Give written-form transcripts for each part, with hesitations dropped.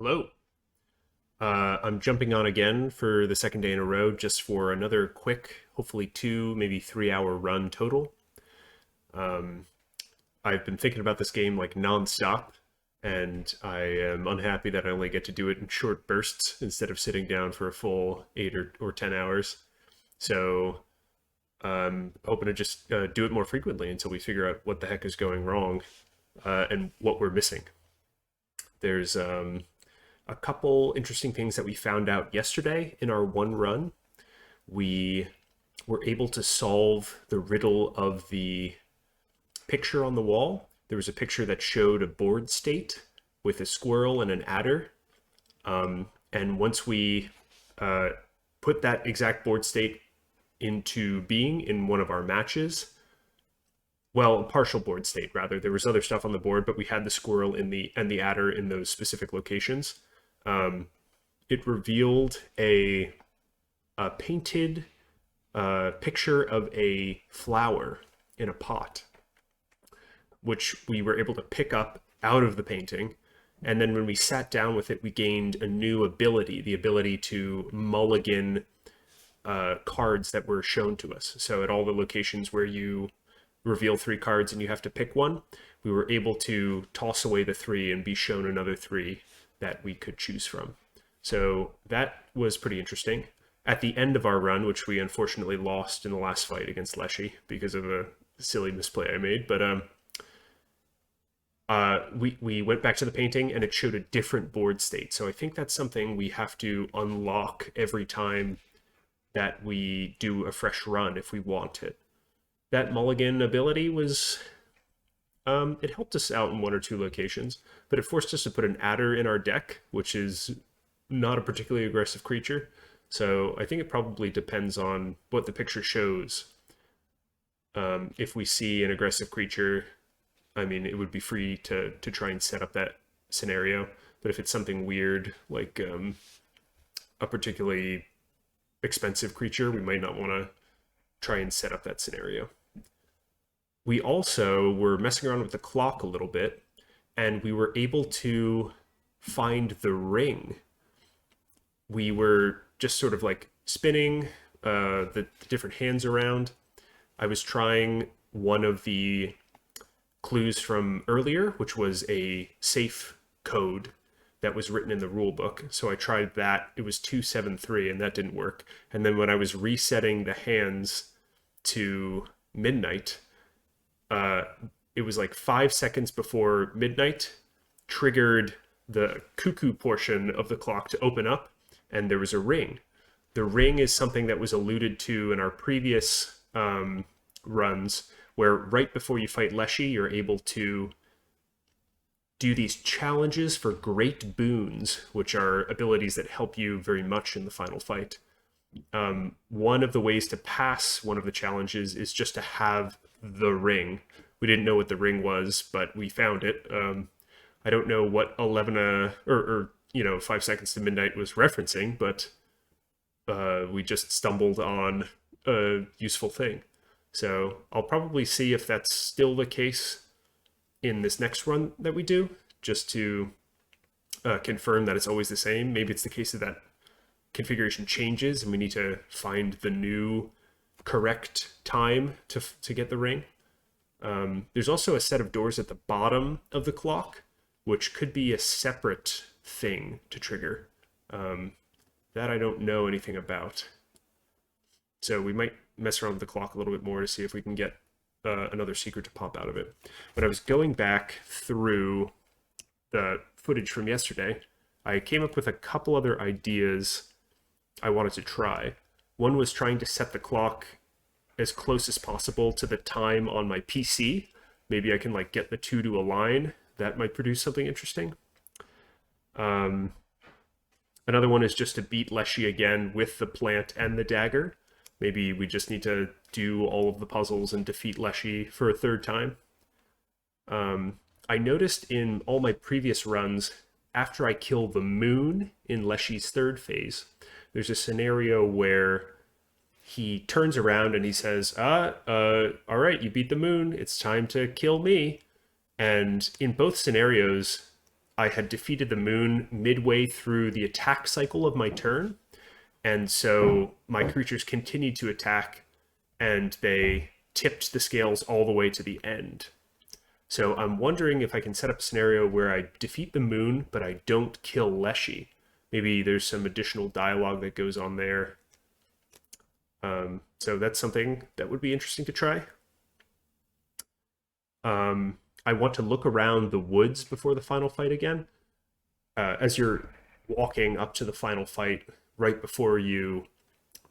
Hello. I'm jumping on again for the second day in a row just for another quick, hopefully 2, maybe 3 hour run total. Um, I've been thinking about this game like nonstop, and I am unhappy that I only get to do it in short bursts instead of sitting down for a full 8 or 10 hours. So I'm hoping to just do it more frequently until we figure out what the heck is going wrong and what we're missing. There's a couple interesting things that we found out yesterday in our one run. We were able to solve the riddle of the picture on the wall. There was a picture that showed a board state with a squirrel and an adder. And once we put that exact board state into being in one of our matches, well, a partial board state rather. There was other stuff on the board, but we had the squirrel in the adder in those specific locations. It revealed a painted picture of a flower in a pot, which we were able to pick up out of the painting. And then when we sat down with it, we gained a new ability, the ability to mulligan cards that were shown to us. So at all the locations where you reveal 3 cards and you have to pick one, we were able to toss away the 3 and be shown another 3 that we could choose from. So that was pretty interesting. At the end of our run, which we unfortunately lost in the last fight against Leshy because of a silly misplay I made, but we went back to the painting and it showed a different board state. So I think that's something we have to unlock every time that we do a fresh run if we want it. That mulligan ability was it helped us out in 1 or 2 locations, but it forced us to put an adder in our deck, which is not a particularly aggressive creature. So I think it probably depends on what the picture shows. If we see an aggressive creature, I mean, it would be free to try and set up that scenario. But if it's something weird, like a particularly expensive creature, we might not want to try and set up that scenario. We also were messing around with the clock a little bit, and we were able to find the ring. We were just sort of like spinning the different hands around. I was trying one of the clues from earlier, which was a safe code that was written in the rule book. So I tried that. It was 273, and that didn't work. And then when I was resetting the hands to midnight, it was like 5 seconds before midnight, triggered the cuckoo portion of the clock to open up, and there was a ring. The ring is something that was alluded to in our previous runs, where right before you fight Leshy, you're able to do these challenges for great boons, which are abilities that help you very much in the final fight. One of the ways to pass one of the challenges is just to have the ring. We didn't know what the ring was, but we found it. I don't know what 11 or 5 seconds to midnight was referencing, but we just stumbled on a useful thing. So I'll probably see if that's still the case in this next run that we do, just to confirm that it's always the same. Maybe it's the case that configuration changes and we need to find the new correct time to get the ring. There's also a set of doors at the bottom of the clock, which could be a separate thing to trigger. That I don't know anything about. So we might mess around with the clock a little bit more to see if we can get another secret to pop out of it. When I was going back through the footage from yesterday, I came up with a couple other ideas I wanted to try. One was trying to set the clock as close as possible to the time on my PC. Maybe I can like get the 2 to align. That might produce something interesting. Another one is just to beat Leshy again with the plant and the dagger. Maybe we just need to do all of the puzzles and defeat Leshy for a 3rd time. I noticed in all my previous runs, after I kill the moon in Leshy's 3rd phase, there's a scenario where he turns around and he says, all right, you beat the moon. It's time to kill me. And in both scenarios, I had defeated the moon midway through the attack cycle of my turn, and so my creatures continued to attack, and they tipped the scales all the way to the end. So I'm wondering if I can set up a scenario where I defeat the moon, but I don't kill Leshy. Maybe there's some additional dialogue that goes on there. So that's something that would be interesting to try. I want to look around the woods before the final fight again. As you're walking up to the final fight, right before you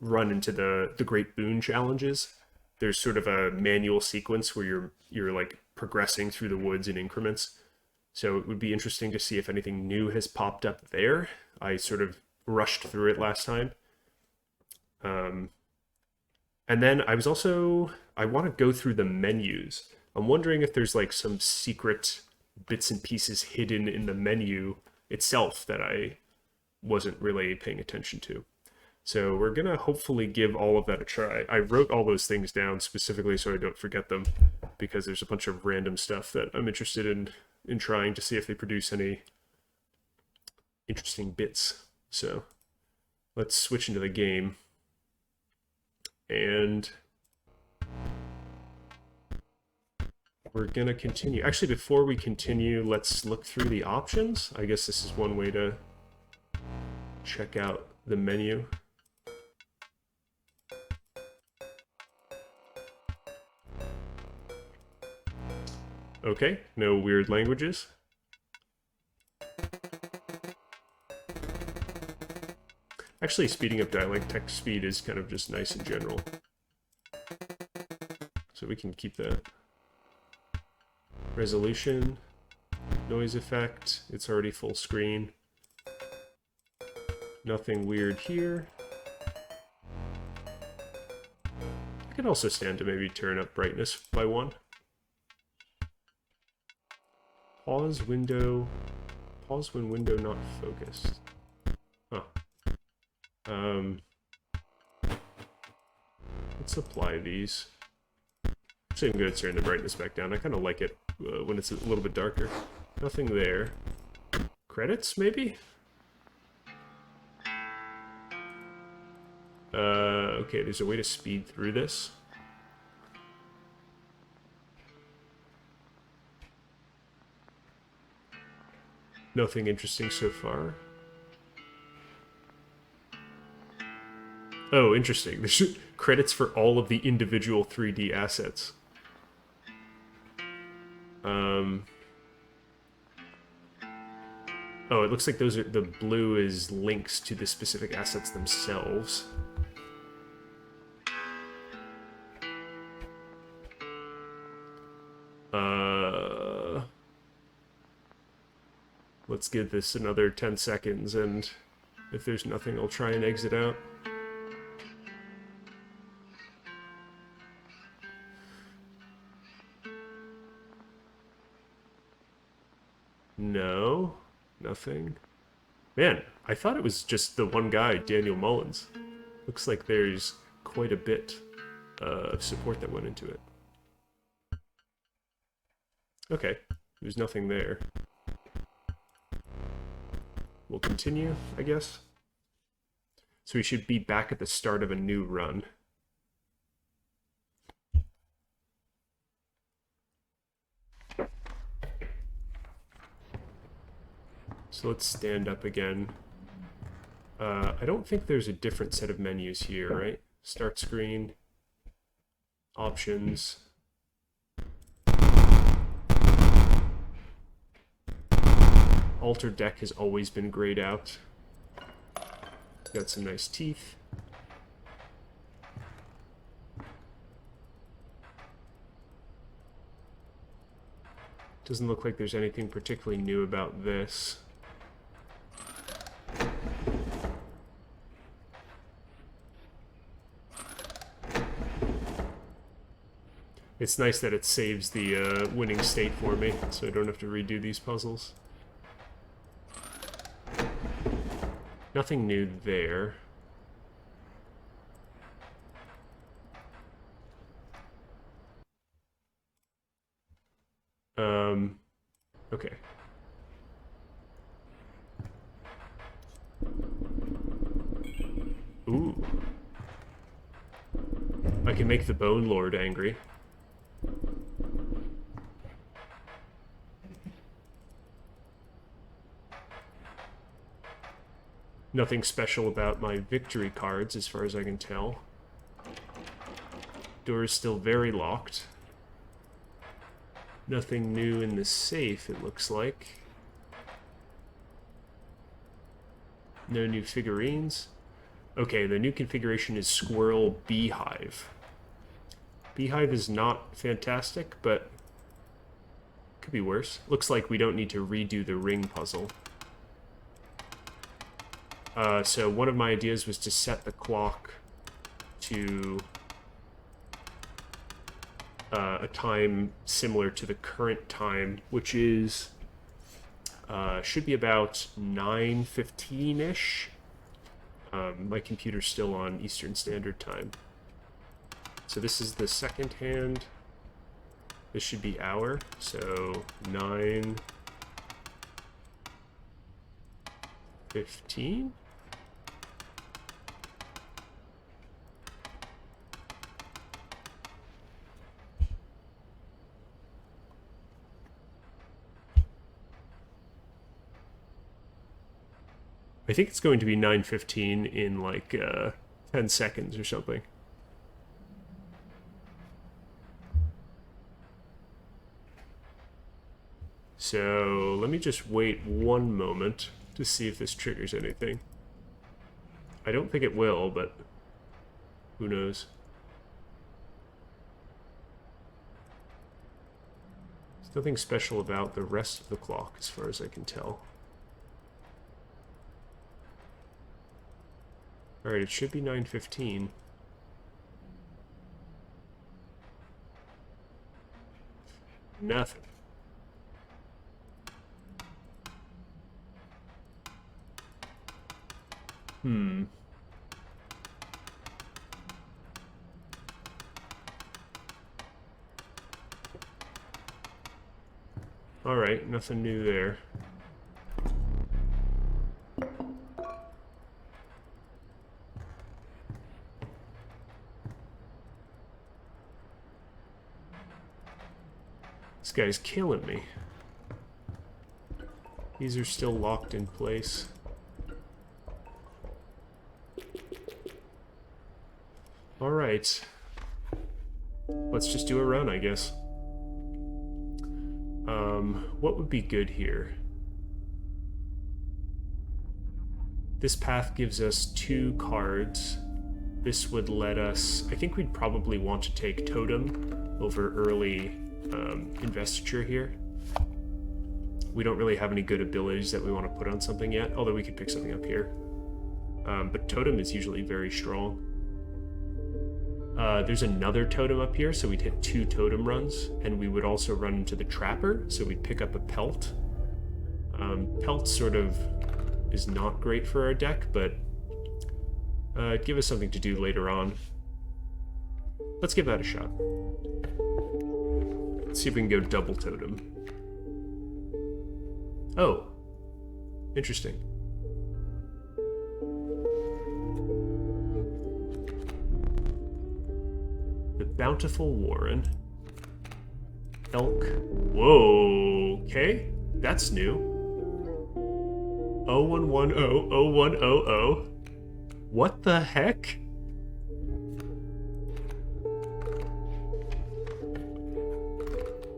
run into the Great Boon challenges, there's sort of a manual sequence where you're like progressing through the woods in increments. So it would be interesting to see if anything new has popped up there. I sort of rushed through it last time. And then I want to go through the menus. I'm wondering if there's like some secret bits and pieces hidden in the menu itself that I wasn't really paying attention to. So we're going to hopefully give all of that a try. I wrote all those things down specifically so I don't forget them, because there's a bunch of random stuff that I'm interested in trying to see if they produce any interesting bits. So let's switch into the game. And we're going to continue. Actually, before we continue, let's look through the options. I guess this is one way to check out the menu. Okay, no weird languages. Actually, speeding up dialect text speed is kind of just nice in general. So we can keep that. Resolution, noise effect, it's already full screen. Nothing weird here. I could also stand to maybe turn up brightness by 1. Pause window. Pause when window not focused. Huh. Let's apply these. Actually, I'm going to turn the brightness back down. I kind of like it when it's a little bit darker. Nothing there. Credits, maybe? Okay, there's a way to speed through this. Nothing interesting so far. Oh, interesting. There's credits for all of the individual 3D assets. Oh, it looks like those are the blue is links to the specific assets themselves. Let's give this another 10 seconds, and if there's nothing, I'll try and exit out. No, nothing. Man, I thought it was just the one guy, Daniel Mullins. Looks like there's quite a bit of support that went into it. Okay, there's nothing there. We'll continue, I guess. So we should be back at the start of a new run. So let's stand up again. I don't think there's a different set of menus here, right? Start screen, options. Alter deck has always been grayed out. Got some nice teeth. Doesn't look like there's anything particularly new about this. It's nice that it saves the winning state for me, so I don't have to redo these puzzles. Nothing new there. Okay. Ooh. I can make the Bone Lord angry. Nothing special about my victory cards as far as I can tell. Door is still very locked. Nothing new in the safe, it looks like. No new figurines. Okay, the new configuration is Squirrel Beehive. Beehive is not fantastic, but could be worse. Looks like we don't need to redo the ring puzzle. So one of my ideas was to set the clock to a time similar to the current time, which is should be about 9:15-ish. My computer's still on Eastern Standard Time. So this is the second hand. This should be hour, so 9:15. I think it's going to be 9:15 in like 10 seconds or something. So let me just wait one moment to see if this triggers anything. I don't think it will, but who knows? There's nothing special about the rest of the clock as far as I can tell. Alright, it should be 9:15. Nothing. Alright, nothing new there. This guy's killing me. These are still locked in place. Alright. Let's just do a run, I guess. What would be good here? This path gives us 2 cards. This would let us... I think we'd probably want to take Totem over early investiture here. We don't really have any good abilities that we want to put on something yet, although we could pick something up here. But Totem is usually very strong. There's another Totem up here, so we'd hit 2 Totem runs, and we would also run into the Trapper, so we'd pick up a Pelt. Pelt sort of is not great for our deck, but give us something to do later on. Let's give that a shot. Let's see if we can go double Totem. Oh, interesting. The Bountiful Warren. Elk. Whoa, okay, that's new. 0110 0100. What the heck?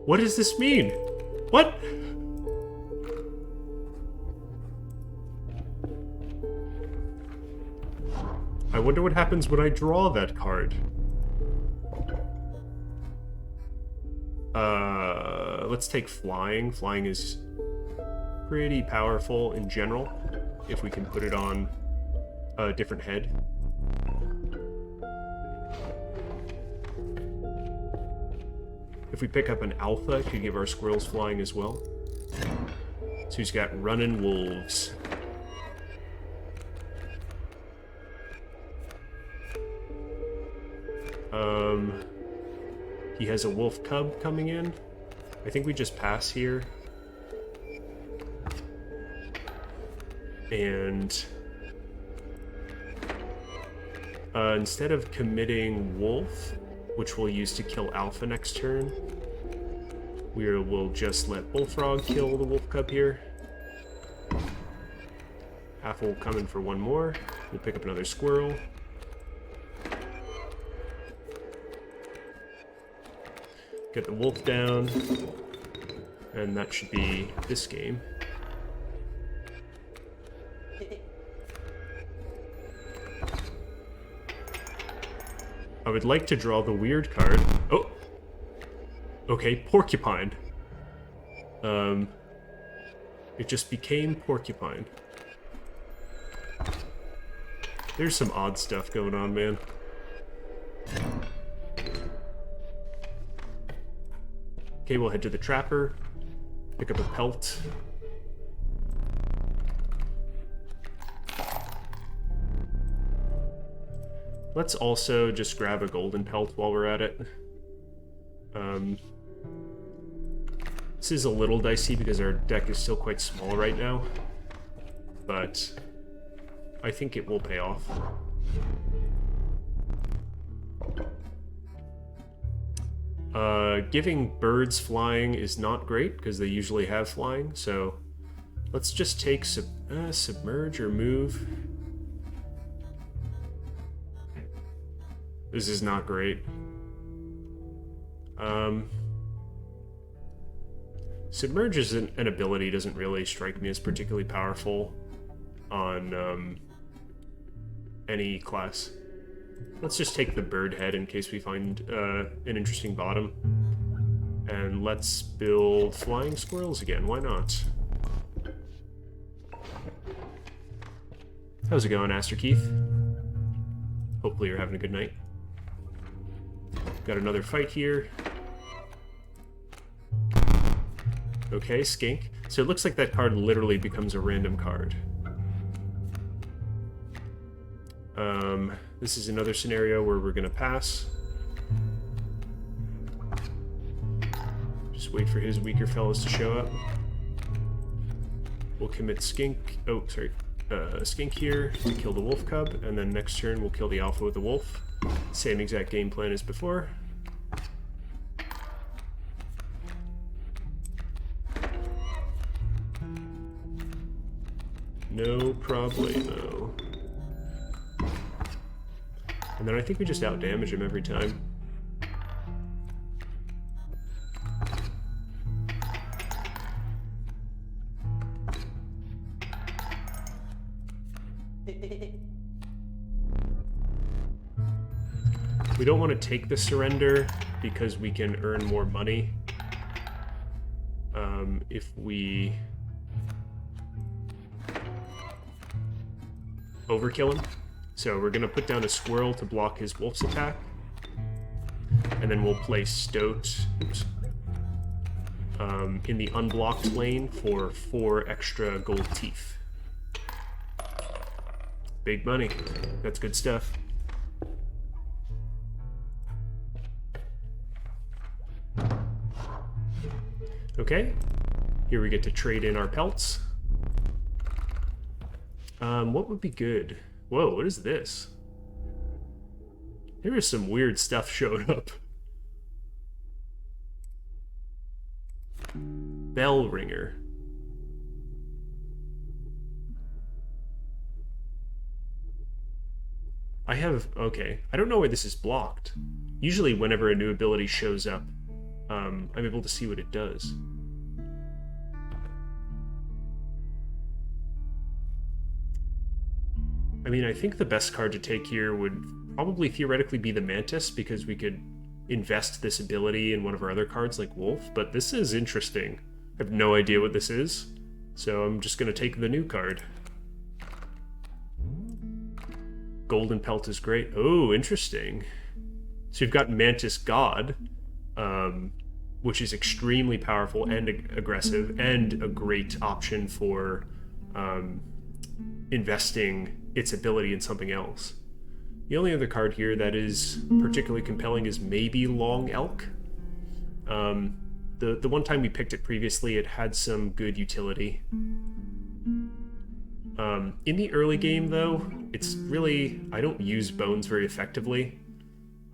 What does this mean? What? I wonder what happens when I draw that card. Let's take Flying. Flying is pretty powerful in general, if we can put it on a different head. If we pick up an Alpha, it could give our squirrels Flying as well. So he's got Runnin' Wolves. He has a wolf cub coming in. I think we just pass here. And Instead of committing Wolf, which we'll use to kill Alpha next turn, we'll just let Bullfrog kill the Wolf Cub here. Alpha will come in for one more. We'll pick up another Squirrel. Get the Wolf down. And that should be this game. I would like to draw the weird card. Oh! Okay, Porcupine. It just became Porcupine. There's some odd stuff going on, man. Okay, we'll head to the Trapper. Pick up a Pelt. Let's also just grab a Golden Pelt while we're at it. This is a little dicey because our deck is still quite small right now, but I think it will pay off. Giving birds flying is not great because they usually have flying, so let's just take Submerge or Move. This is not great. Submerge as an ability doesn't really strike me as particularly powerful on any class. Let's just take the bird head in case we find an interesting bottom. And let's build flying squirrels again, why not? How's it going, Aster Keith? Hopefully you're having a good night. Got another fight here. Okay, Skink. So it looks like that card literally becomes a random card. This is another scenario where we're gonna pass. Just wait for his weaker fellows to show up. We'll commit Skink. Oh, sorry. Skink here to kill the Wolf Cub, and then next turn we'll kill the Alpha with the Wolf. Same exact game plan as before. No problemo. And then I think we just outdamage him every time. We don't want to take the surrender because we can earn more money if we overkill him. So we're going to put down a Squirrel to block his Wolf's attack. And then we'll play Stoat in the unblocked lane for 4 extra gold teeth. Big money. That's good stuff. Okay, here we get to trade in our pelts. What would be good? Whoa, what is this? There is some weird stuff showing up. Bell Ringer. Okay, I don't know why this is blocked. Usually whenever a new ability shows up, I'm able to see what it does. I mean, I think the best card to take here would probably theoretically be the Mantis, because we could invest this ability in one of our other cards like Wolf, but this is interesting. I have no idea what this is, so I'm just going to take the new card. Golden Pelt is great. Oh, interesting. So you've got Mantis God, which is extremely powerful and aggressive, and a great option for investing its ability in something else. The only other card here that is particularly compelling is maybe Long Elk. The one time we picked it previously, it had some good utility. In the early game, though, it's really... I don't use bones very effectively.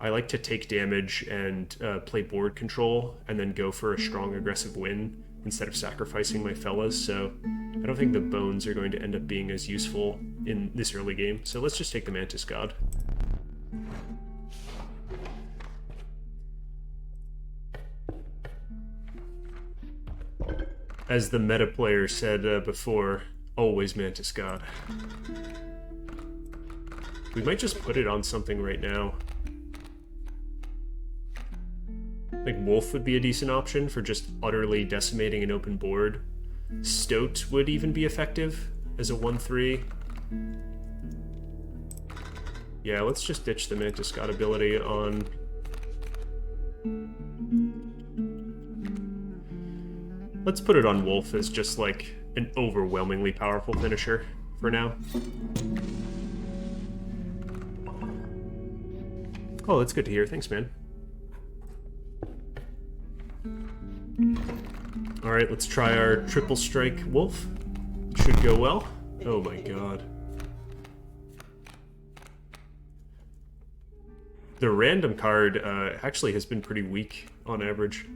I like to take damage and play board control, and then go for a strong aggressive win instead of sacrificing my fellas, so I don't think the bones are going to end up being as useful in this early game. So let's just take the Mantis God. As the meta player said before, always Mantis God. We might just put it on something right now. Like Wolf would be a decent option for just utterly decimating an open board. Stoat would even be effective as a 1/3. Yeah, let's just ditch the Mantis God ability on... Let's put it on Wolf as just like an overwhelmingly powerful finisher for now. Oh, that's good to hear. Thanks, man. Alright, let's try our triple strike Wolf. Should go well. Oh my god. The random card actually has been pretty weak on average.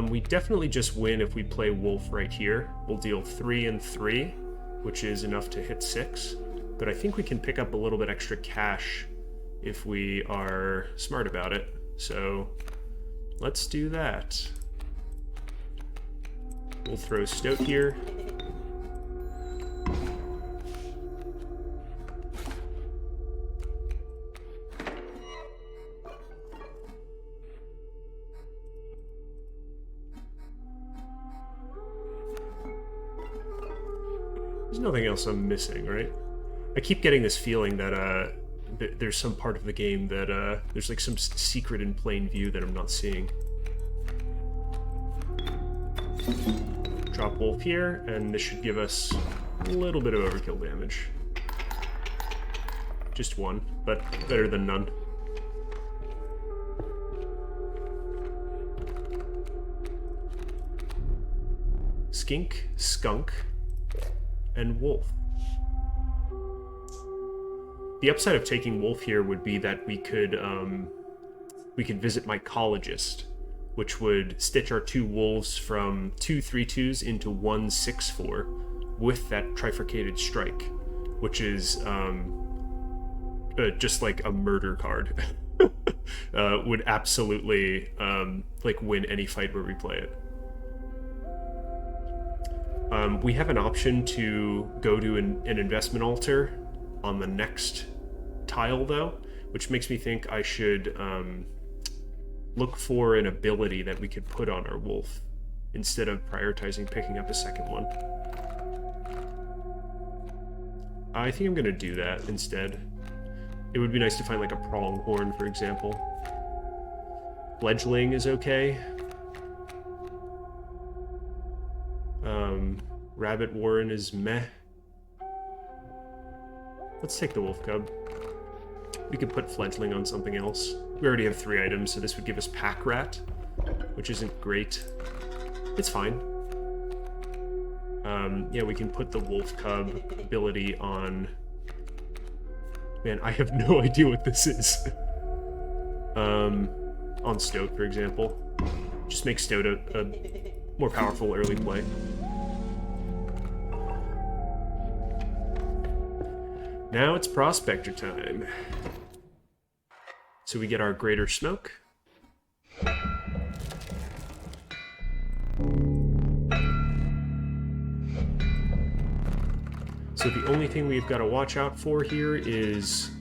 We definitely just win if we play Wolf right here. We'll deal 3 and 3, which is enough to hit 6. But I think we can pick up a little bit extra cash if we are smart about it. So let's do that. We'll throw Stoat here. There's nothing else I'm missing, right? I keep getting this feeling that there's some part of the game that there's like some secret in plain view that I'm not seeing. Drop Wolf here, and this should give us a little bit of overkill damage. Just 1, but better than none. Skink, Skunk, and Wolf. The upside of taking Wolf here would be that we could visit Mycologist, which would stitch our 2 wolves from 2 3/2s into 1 6/4 with that trifurcated strike, which is just like a murder card. Would absolutely like win any fight where we play it. We have an option to go to an investment altar on the next tile, though, which makes me think I should look for an ability that we could put on our wolf instead of prioritizing picking up a second one. I think I'm going to do that instead. It would be nice to find like a pronghorn, for example. Fledgling is okay. Rabbit Warren is meh. Let's take the Wolf Cub. We could put Fledgling on something else. We already have 3 items, so this would give us Pack Rat, which isn't great. It's fine. Yeah, we can put the Wolf Cub ability on... Man, I have no idea what this is. On Stoat, for example. Just make Stoat a more powerful early play. Now it's Prospector time. So we get our Greater Smoke. So the only thing we've got to watch out for here is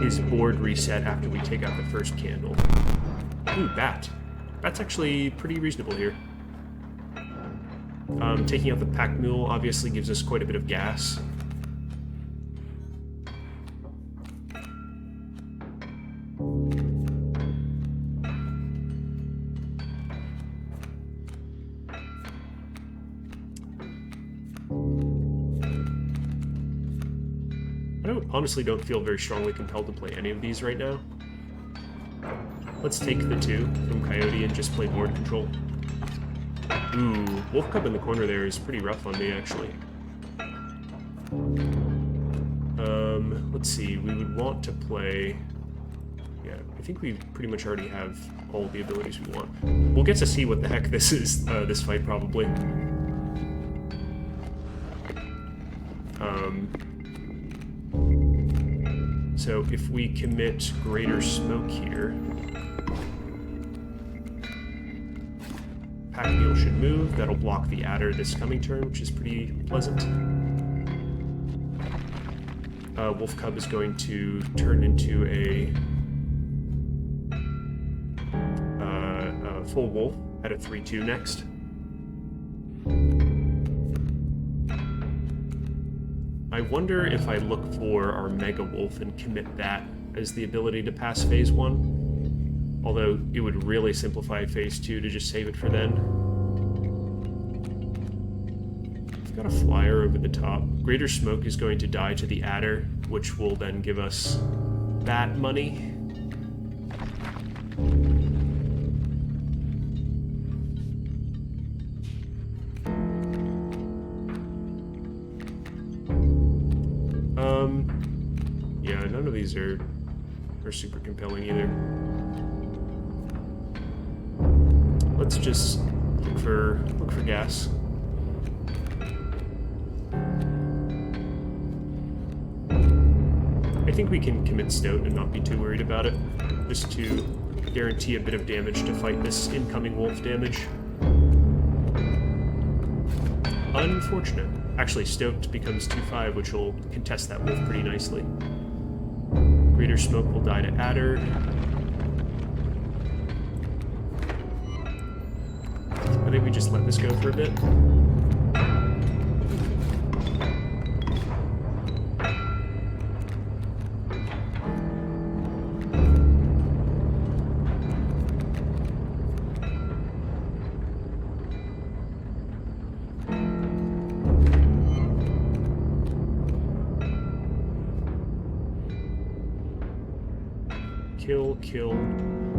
his board reset after we take out the first candle. Ooh, Bat. Bat's actually pretty reasonable here. Taking out the Pack Mule obviously gives us quite a bit of gas. honestly don't feel very strongly compelled to play any of these right now. Let's take the 2 from Coyote and just play board control. Ooh, Wolf Cub in the corner there is pretty rough on me, actually. Let's see, we would want to play... Yeah, I think we pretty much already have all the abilities we want. We'll get to see what the heck this is, this fight, probably. So if we commit Greater Smoke here... Pack Mule should move. That'll block the Adder this coming turn, which is pretty pleasant. Wolf Cub is going to turn into a full wolf at a 3-2 next. I wonder if I look for our Mega Wolf and commit that as the ability to pass Phase 1. Although it would really simplify Phase 2 to just save it for then. I've got a flyer over the top. Greater Smoke is going to die to the Adder, which will then give us that money. Yeah, none of these are super compelling either. Let's just look for gas. I think we can commit Stout and not be too worried about it, just to guarantee a bit of damage to fight this incoming wolf damage. Unfortunate. Actually, Stoked becomes 2-5, which will contest that wolf pretty nicely. Greater Smoke will die to Adder. I think we just let this go for a bit. Kill.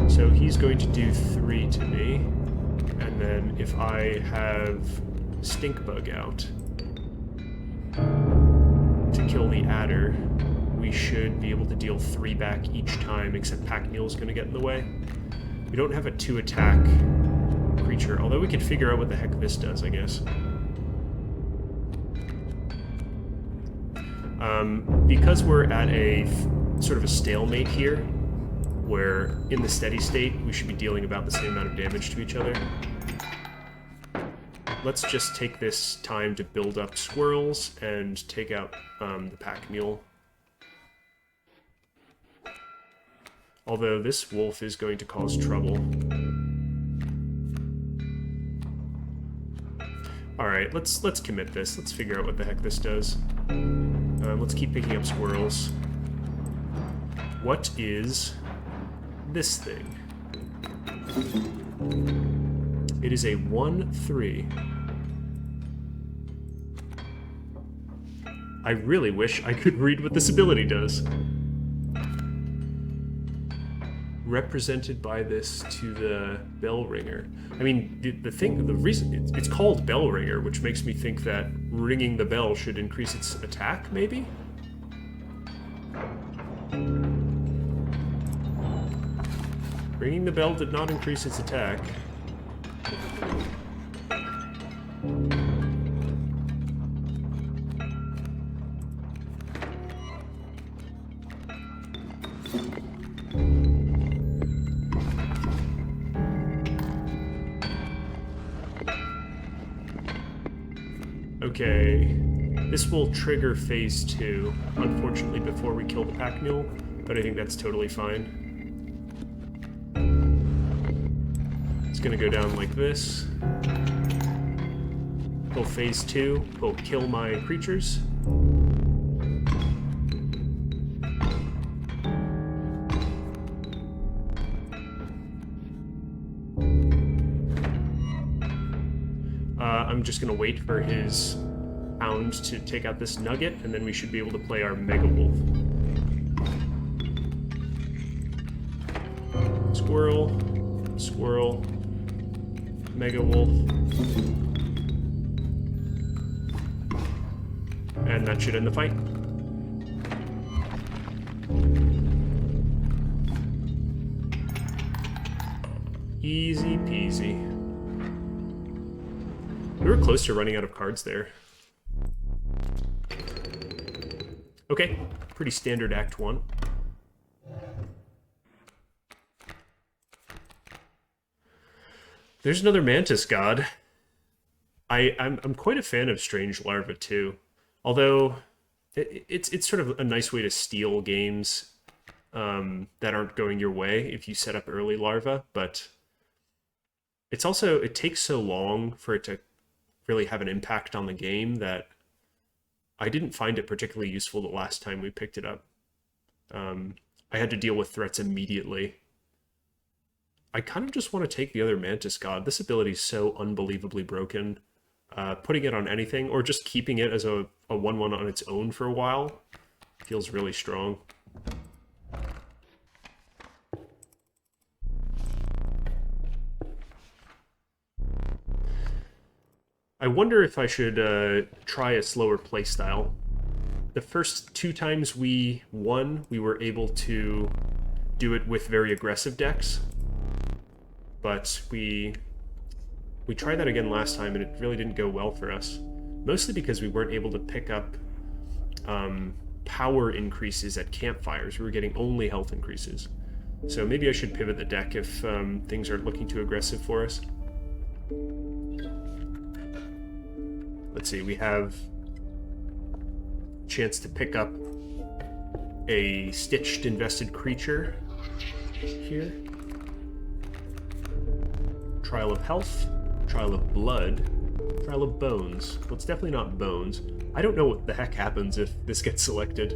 So he's going to do 3 to me. And then if I have Stink Bug out to kill the Adder, we should be able to deal 3 back each time, except Pack Mule's going to get in the way. We don't have a 2-attack creature, although we could figure out what the heck this does, I guess. Because we're at a sort of a stalemate here, where in the steady state we should be dealing about the same amount of damage to each other. Let's just take this time to build up squirrels and take out the Pack Mule. Although this wolf is going to cause trouble. Alright, let's commit this. Let's figure out what the heck this does. Let's keep picking up squirrels. What is this thing? It is a 1/3. I really wish I could read what this ability does. Represented by this to the bell ringer. I mean, the reason it's called bell ringer, which makes me think that ringing the bell should increase its attack, maybe? Ringing the bell did not increase its attack. Okay, this will trigger Phase 2, unfortunately before we kill the Pack Mule, but I think that's totally fine. It's gonna go down like this. Pull Phase 2, will kill my creatures. I'm just gonna wait for his hound to take out this nugget, and then we should be able to play our Mega Wolf. Squirrel, squirrel, mega wolf. And that should end the fight. Easy peasy. We were close to running out of cards there. Okay, pretty standard Act 1. There's another Mantis God. I'm quite a fan of Strange Larva too. Although it's sort of a nice way to steal games that aren't going your way if you set up early larva, but it's also, it takes so long for it to really have an impact on the game that I didn't find it particularly useful the last time we picked it up. I had to deal with threats immediately. I kind of just want to take the other Mantis God. This ability is so unbelievably broken. Putting it on anything, or just keeping it as a 1/1 on its own for a while, feels really strong. I wonder if I should try a slower playstyle. The first 2 times we won, we were able to do it with very aggressive decks, but we tried that again last time, and it really didn't go well for us. Mostly because we weren't able to pick up power increases at campfires. We were getting only health increases. So maybe I should pivot the deck if things are looking too aggressive for us. Let's see, we have a chance to pick up a Stitched Invested Creature here. Trial of Health. Trial of Blood, Trial of Bones. Well, it's definitely not Bones. I don't know what the heck happens if this gets selected.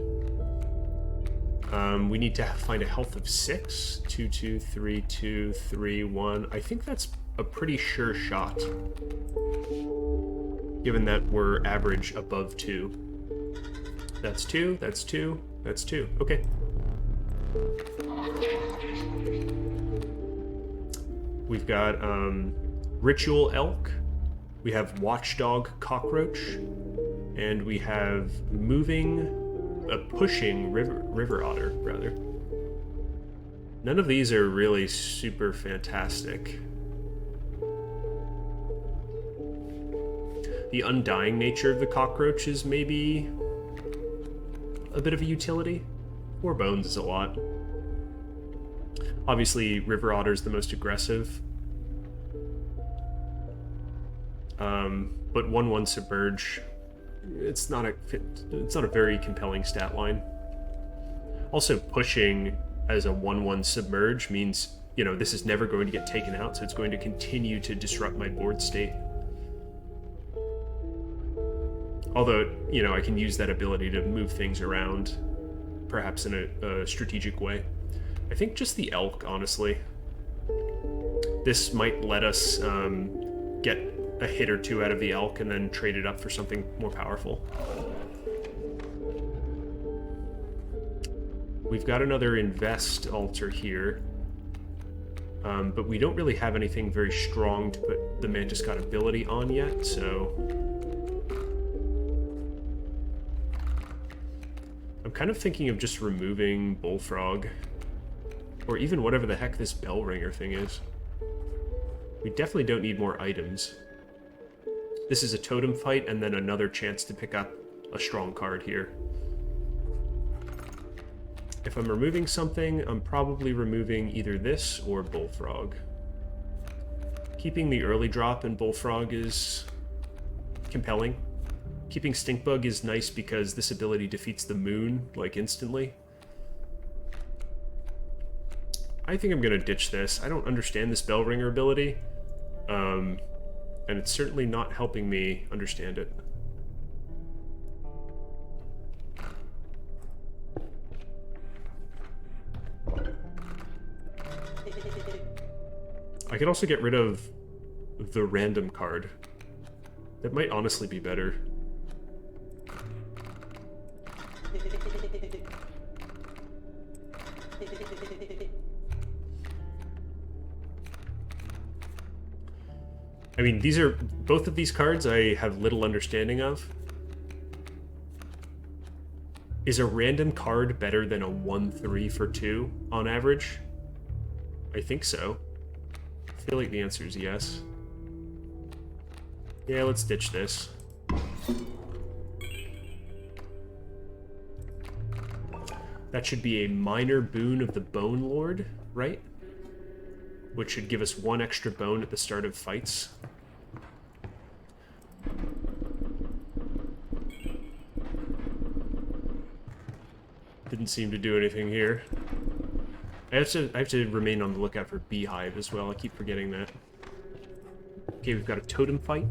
We need to find a health of 6. 2, 2, 3, 2, 3, 1. I think that's a pretty sure shot, given that we're average above 2. That's 2, that's 2, that's 2. Okay. We've got, Ritual Elk, we have Watchdog Cockroach, and we have Pushing River Otter, rather. None of these are really super fantastic. The undying nature of the cockroach is maybe a bit of a utility. 4 bones is a lot. Obviously, River Otter is the most aggressive. But 1/1 Submerge, it's not a very compelling stat line. Also, pushing as a 1/1 Submerge means, you know, this is never going to get taken out, so it's going to continue to disrupt my board state. Although, you know, I can use that ability to move things around, perhaps in a strategic way. I think just the Elk, honestly. This might let us get a hit or 2 out of the Elk and then trade it up for something more powerful. We've got another Invest altar here, but we don't really have anything very strong to put the Mantis God ability on yet, so I'm kind of thinking of just removing Bullfrog, or even whatever the heck this Bell Ringer thing is. We definitely don't need more items. This is a Totem Fight, and then another chance to pick up a strong card here. If I'm removing something, I'm probably removing either this or Bullfrog. Keeping the early drop in Bullfrog is compelling. Keeping Stinkbug is nice because this ability defeats the moon, like, instantly. I think I'm gonna ditch this. I don't understand this Bell Ringer ability. And it's certainly not helping me understand it. I could also get rid of the random card. That might honestly be better. I mean, both of these cards I have little understanding of. Is a random card better than a 1/3 for 2 on average? I think so. I feel like the answer is yes. Yeah, let's ditch this. That should be a minor boon of the Bone Lord, right? Which should give us 1 extra bone at the start of fights. Didn't seem to do anything here. I have to remain on the lookout for Beehive as well. I keep forgetting that. Okay, we've got a Totem Fight.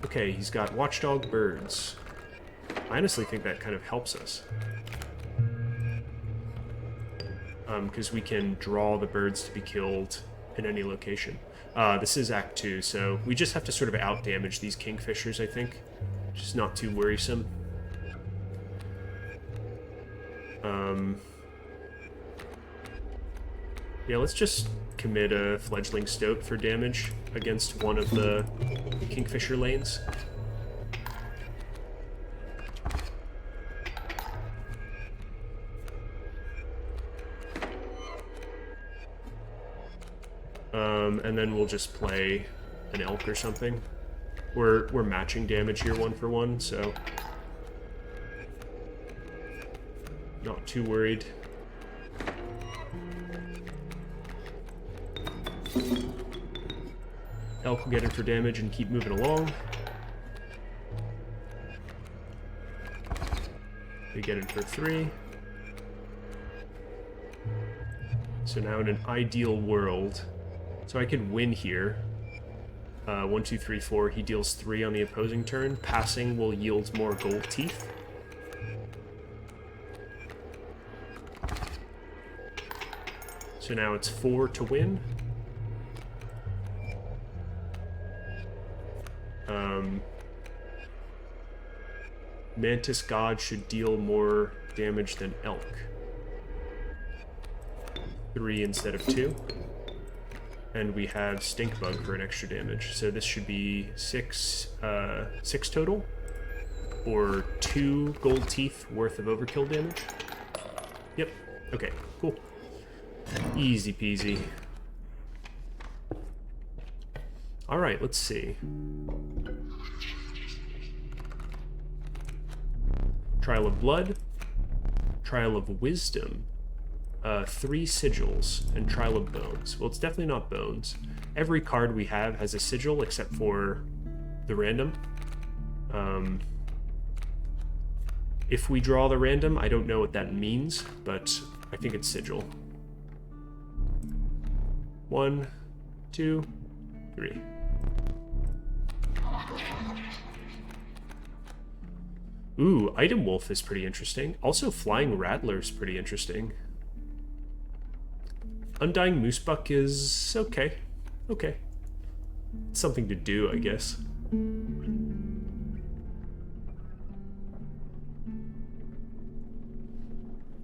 Okay, he's got Watchdog Birds. I honestly think that kind of helps us. Because we can draw the birds to be killed in any location. This is Act 2, so we just have to sort of out-damage these Kingfishers, I think. Just not too worrisome. Yeah, let's just commit a Fledgling Stoat for damage against one of the Kingfisher lanes. And then we'll just play an elk or something. We're matching damage here 1 for 1, so not too worried. Elk will get in for damage and keep moving along. They get in for 3. So now in an ideal world, so I could win here. 1, 2, 3, 4. He deals 3 on the opposing turn. Passing will yield more gold teeth. So now it's 4 to win. Mantis God should deal more damage than Elk. 3 instead of 2. And we have Stink Bug for an extra damage. So this should be 6 total, or 2 gold teeth worth of overkill damage. Yep. Okay, cool. Easy peasy. Alright, let's see. Trial of Blood, Trial of Wisdom, 3 sigils, and Trial of Bones. Well, it's definitely not Bones. Every card we have has a sigil except for the random. If we draw the random, I don't know what that means, but I think it's sigil. 1, 2, 3. Ooh, Item Wolf is pretty interesting. Also, Flying Rattler is pretty interesting. Undying Moosebuck is okay. Okay. It's something to do, I guess.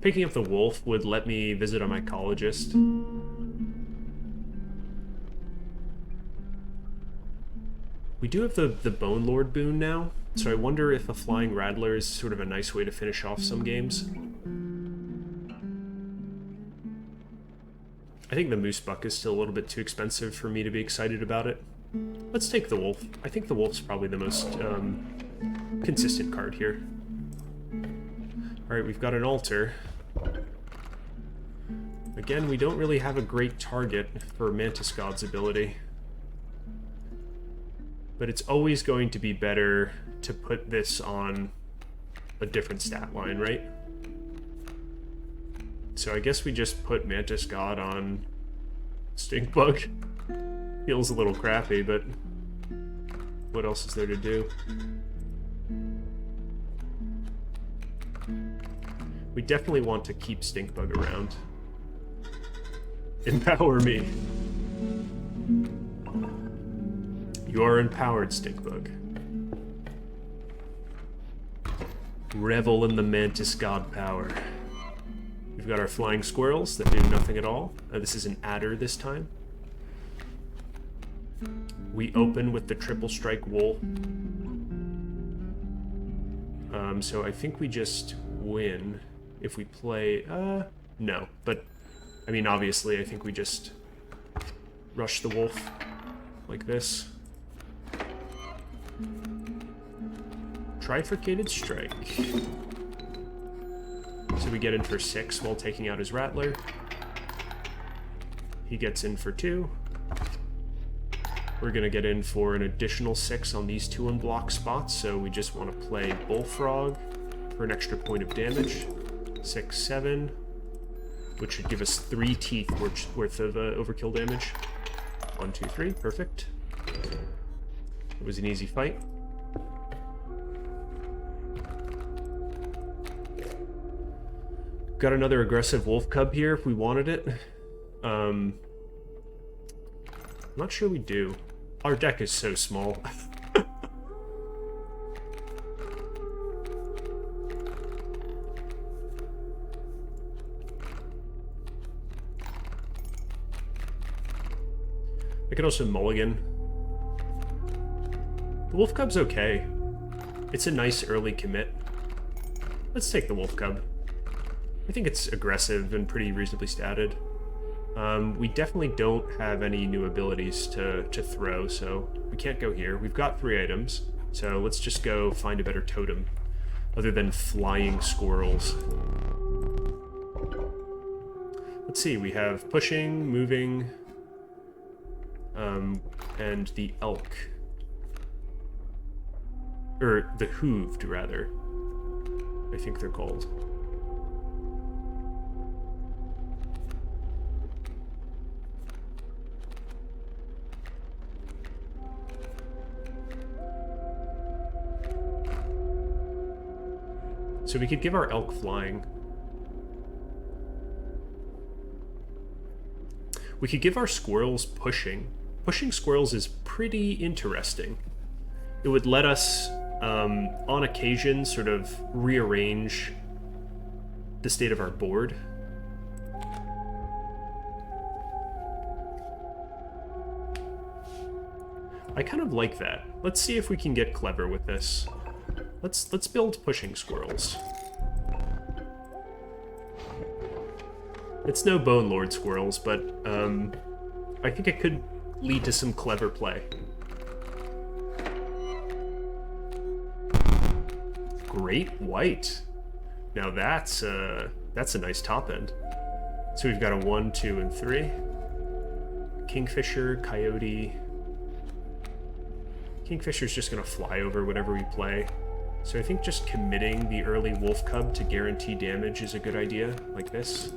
Picking up the wolf would let me visit a mycologist. We do have the Bone Lord boon now, so I wonder if a Flying Rattler is sort of a nice way to finish off some games. I think the Moosebuck is still a little bit too expensive for me to be excited about it. Let's take the wolf. I think the wolf's probably the most consistent card here. Alright, we've got an altar. Again, we don't really have a great target for Mantis God's ability. But it's always going to be better to put this on a different stat line, right? So I guess we just put Mantis God on Stink Bug. Feels a little crappy, but what else is there to do? We definitely want to keep Stink Bug around. Empower me. You are empowered, Stink Bug. Revel in the Mantis God power. We've got our flying squirrels that do nothing at all. This is an adder this time. We open with the triple strike wolf. So I think we just win if we play... no. But, I mean, obviously, I think we just rush the wolf like this. Trifurcated strike. So we get in for 6 while taking out his rattler. He gets in for 2. We're going to get in for an additional 6 on these 2 unblocked spots, so we just want to play Bullfrog for an extra point of damage. 6, 7, which should give us 3 teeth worth of overkill damage. 1, 2, 3, perfect. It was an easy fight. Got another aggressive wolf cub here if we wanted it. I'm not sure we do. Our deck is so small. I could also mulligan. The wolf cub's okay. It's a nice early commit. Let's take the wolf cub. I think it's aggressive and pretty reasonably statted. We definitely don't have any new abilities to throw, so we can't go here. We've got 3 items, so let's just go find a better totem, other than flying squirrels. Let's see, we have pushing, moving, and the elk. Or the hooved, rather. I think they're called. So we could give our elk flying. We could give our squirrels pushing. Pushing squirrels is pretty interesting. It would let us, on occasion, sort of rearrange the state of our board. I kind of like that. Let's see if we can get clever with this. Let's build pushing squirrels. It's no Bone Lord squirrels, but I think it could lead to some clever play. Great white. Now that's a nice top end. So we've got a 1, 2, and 3. Kingfisher, coyote. Kingfisher's just gonna fly over whatever we play. So I think just committing the early wolf cub to guarantee damage is a good idea, like this.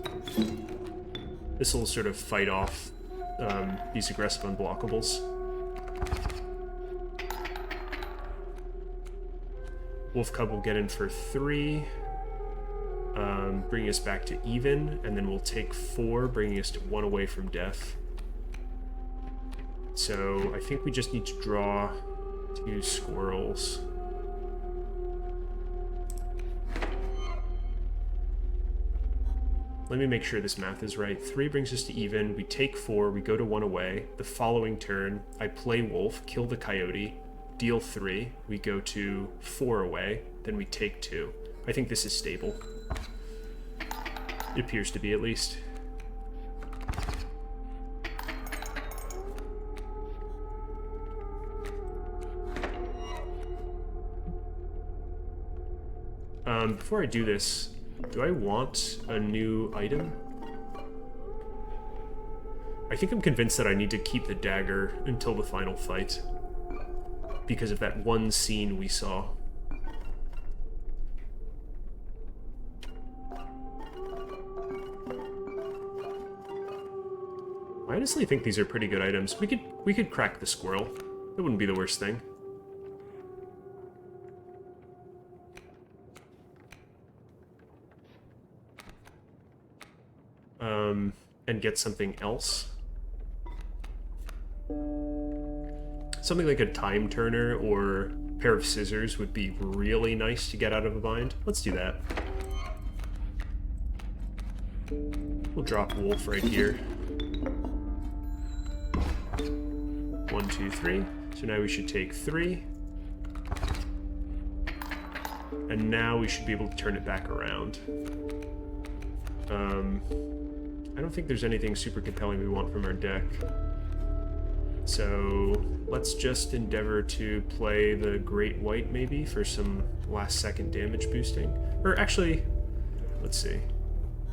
This will sort of fight off these aggressive unblockables. Wolf cub will get in for 3, bringing us back to even, and then we'll take 4, bringing us to 1 away from death. So I think we just need to draw 2 squirrels. Let me make sure this math is right. 3 brings us to even, we take 4, we go to 1 away. The following turn, I play wolf, kill the coyote, deal 3, we go to 4 away, then we take 2. I think this is stable. It appears to be, at least. Before I do this, do I want a new item? I think I'm convinced that I need to keep the dagger until the final fight, because of that one scene we saw. I honestly think these are pretty good items. We could crack the squirrel. That wouldn't be the worst thing. And get something else. Something like a time turner or pair of scissors would be really nice to get out of a bind. Let's do that. We'll drop Wolf right here. 1, 2, 3. So now we should take 3. And now we should be able to turn it back around. I don't think there's anything super compelling we want from our deck. So let's just endeavor to play the Great White maybe for some last second damage boosting. Or actually, let's see.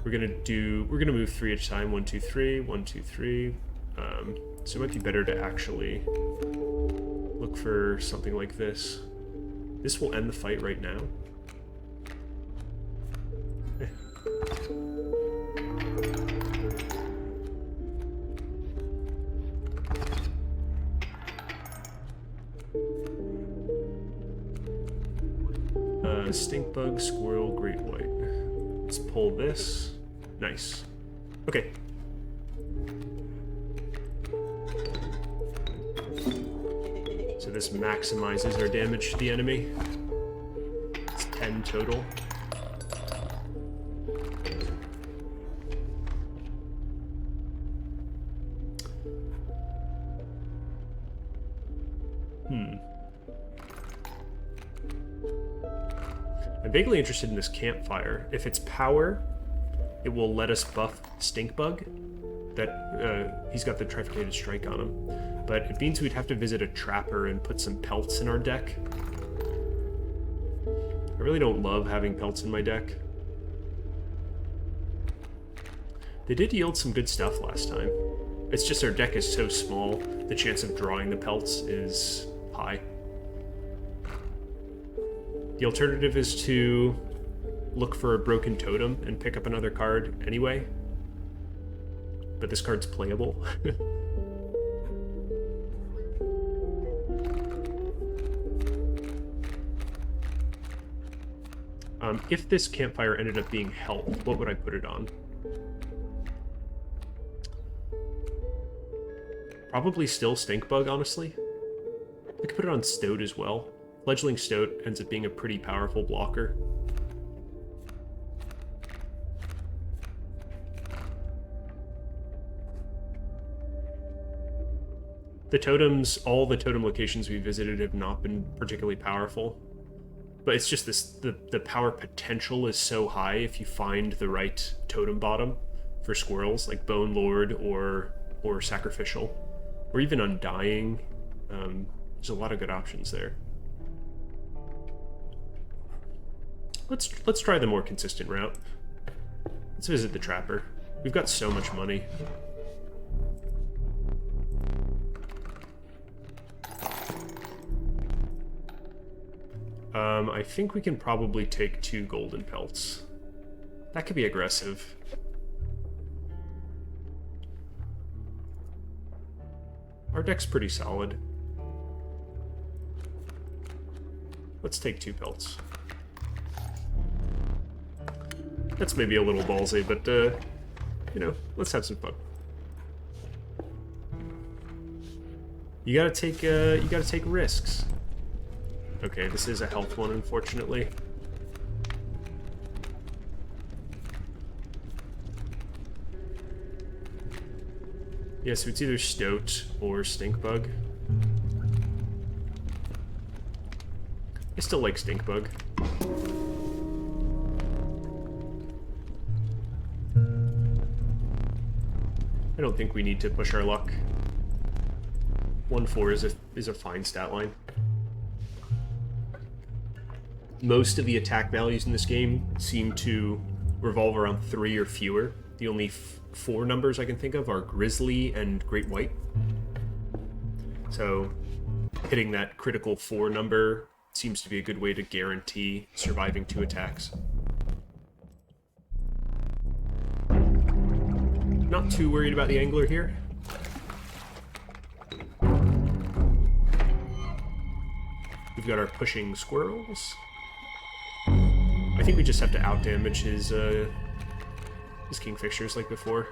We're gonna move 3 at a time. 1, 2, 3, 1, 2, 3. So it might be better to actually look for something like this. This will end the fight right now. Stink bug, squirrel, great white. Let's pull this. Nice. Okay. So this maximizes our damage to the enemy. It's 10 total. I'm vaguely interested in this campfire. If it's power, it will let us buff Stink Bug. That he's got the trifurcated strike on him. But it means we'd have to visit a trapper and put some pelts in our deck. I really don't love having pelts in my deck. They did yield some good stuff last time. It's just our deck is so small, the chance of drawing the pelts is high. The alternative is to look for a broken totem and pick up another card anyway. But this card's playable. If this campfire ended up being health, what would I put it on? Probably still Stink Bug, honestly. I could put it on Stoat as well. Fledgling Stoat ends up being a pretty powerful blocker. The totems, all the totem locations we visited have not been particularly powerful. But it's just this, the power potential is so high if you find the right totem bottom for squirrels, like Bone Lord or Sacrificial, or even Undying. There's a lot of good options there. Let's try the more consistent route. Let's visit the Trapper. We've got so much money. I think we can probably take 2 golden pelts. That could be aggressive. Our deck's pretty solid. Let's take 2 pelts. That's maybe a little ballsy, but, you know, let's have some fun. You gotta take risks. Okay, this is a health one, unfortunately. Yeah, so it's either Stoat or Stink Bug. I still like Stink Bug. I don't think we need to push our luck. 1-4 is a fine stat line. Most of the attack values in this game seem to revolve around 3 or fewer. The only 4 numbers I can think of are Grizzly and Great White. So hitting that critical 4 number seems to be a good way to guarantee surviving 2 attacks. Not too worried about the angler here. We've got our pushing squirrels. I think we just have to outdamage his kingfishers like before.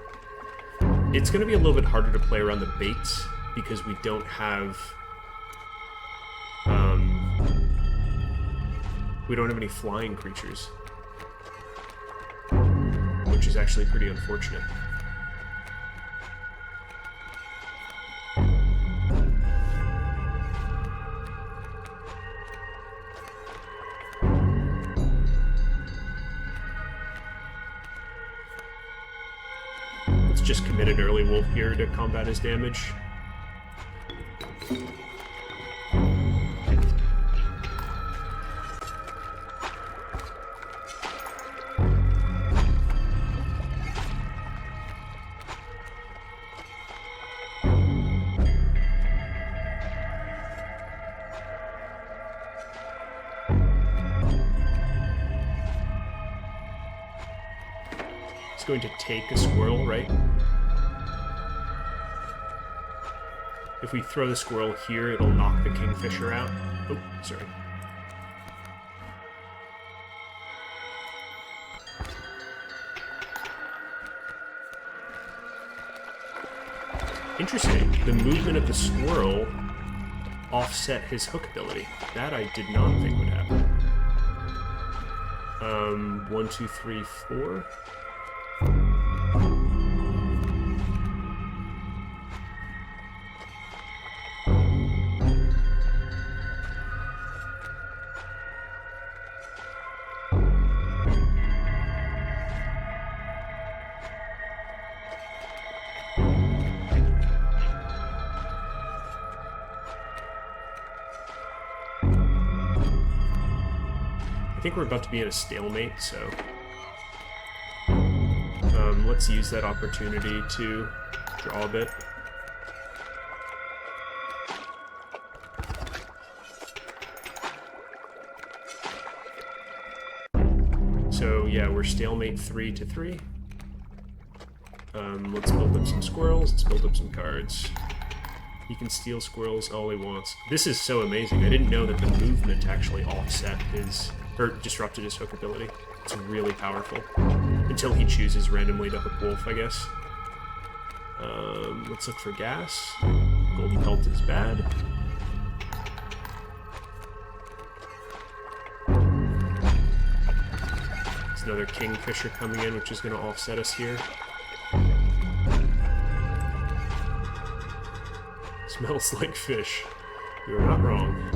It's going to be a little bit harder to play around the baits because we don't have any flying creatures. Which which is actually pretty unfortunate. Let's just commit an early wolf here to combat his damage. It's going to take a squirrel, right? If we throw the squirrel here, it'll knock the kingfisher out. Oh, sorry. Interesting. The movement of the squirrel offset his hook ability. That I did not think would happen. 1, 2, 3, 4. I think we're about to be in a stalemate, so let's use that opportunity to draw a bit. So yeah, we're stalemate 3-3. Let's build up some squirrels, let's build up some cards. He can steal squirrels all he wants. This is so amazing. I didn't know that the movement actually offset his, or disrupted his hook ability. It's really powerful. Until he chooses randomly to hook wolf, I guess. Let's look for gas. Golden pelt is bad. There's another kingfisher coming in, which is going to offset us here. Smells like fish. You're not wrong.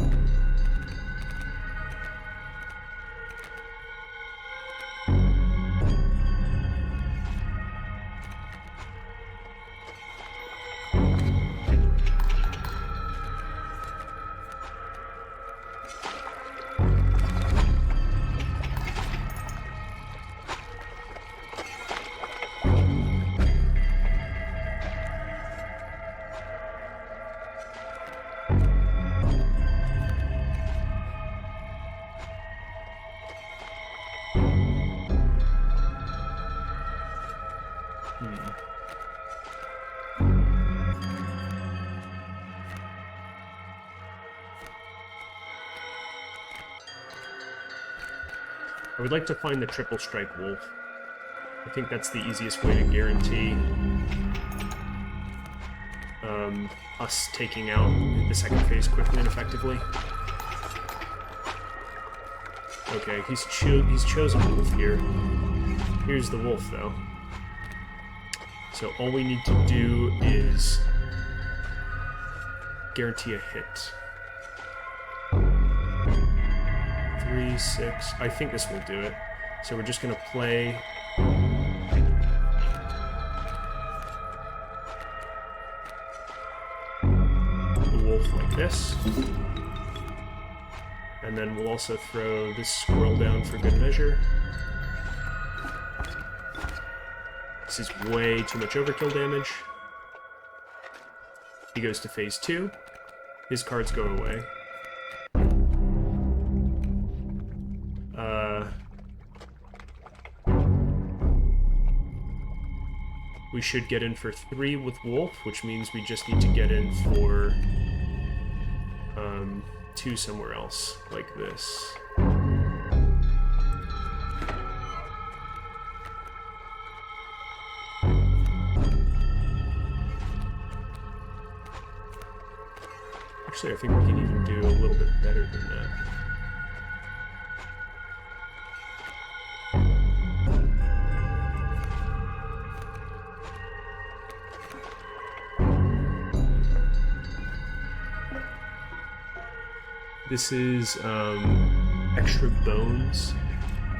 I would like to find the triple strike wolf. I think that's the easiest way to guarantee us taking out the second phase quickly and effectively. Okay, he's chosen wolf here. Here's the wolf, though. So all we need to do is guarantee a hit. 3, 6. I think this will do it. So we're just going to play the wolf like this. And then we'll also throw this squirrel down for good measure. This is way too much overkill damage. He goes to phase 2. His cards go away. We should get in for 3 with wolf, which means we just need to get in for 2 somewhere else, like this. Actually, I think we can even do a little bit better than that. This is extra bones.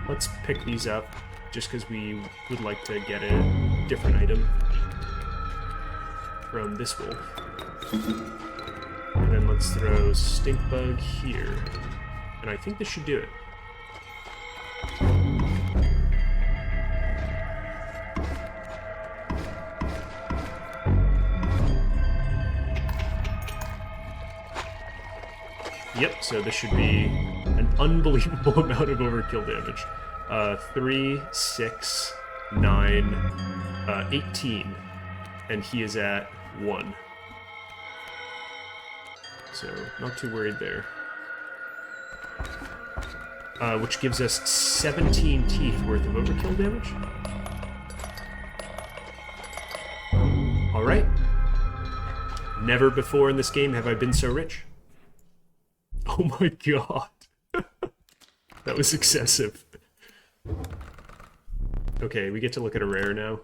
Let's pick these up just because we would like to get a different item from this wolf. And then let's throw stink bug here. And I think this should do it. Yep, so this should be an unbelievable amount of overkill damage. 3, 6, 9, 18. And he is at 1. So, not too worried there. Which gives us 17 teeth worth of overkill damage. Alright. Never before in this game have I been so rich. Oh my god. That was excessive. Okay, we get to look at a rare now.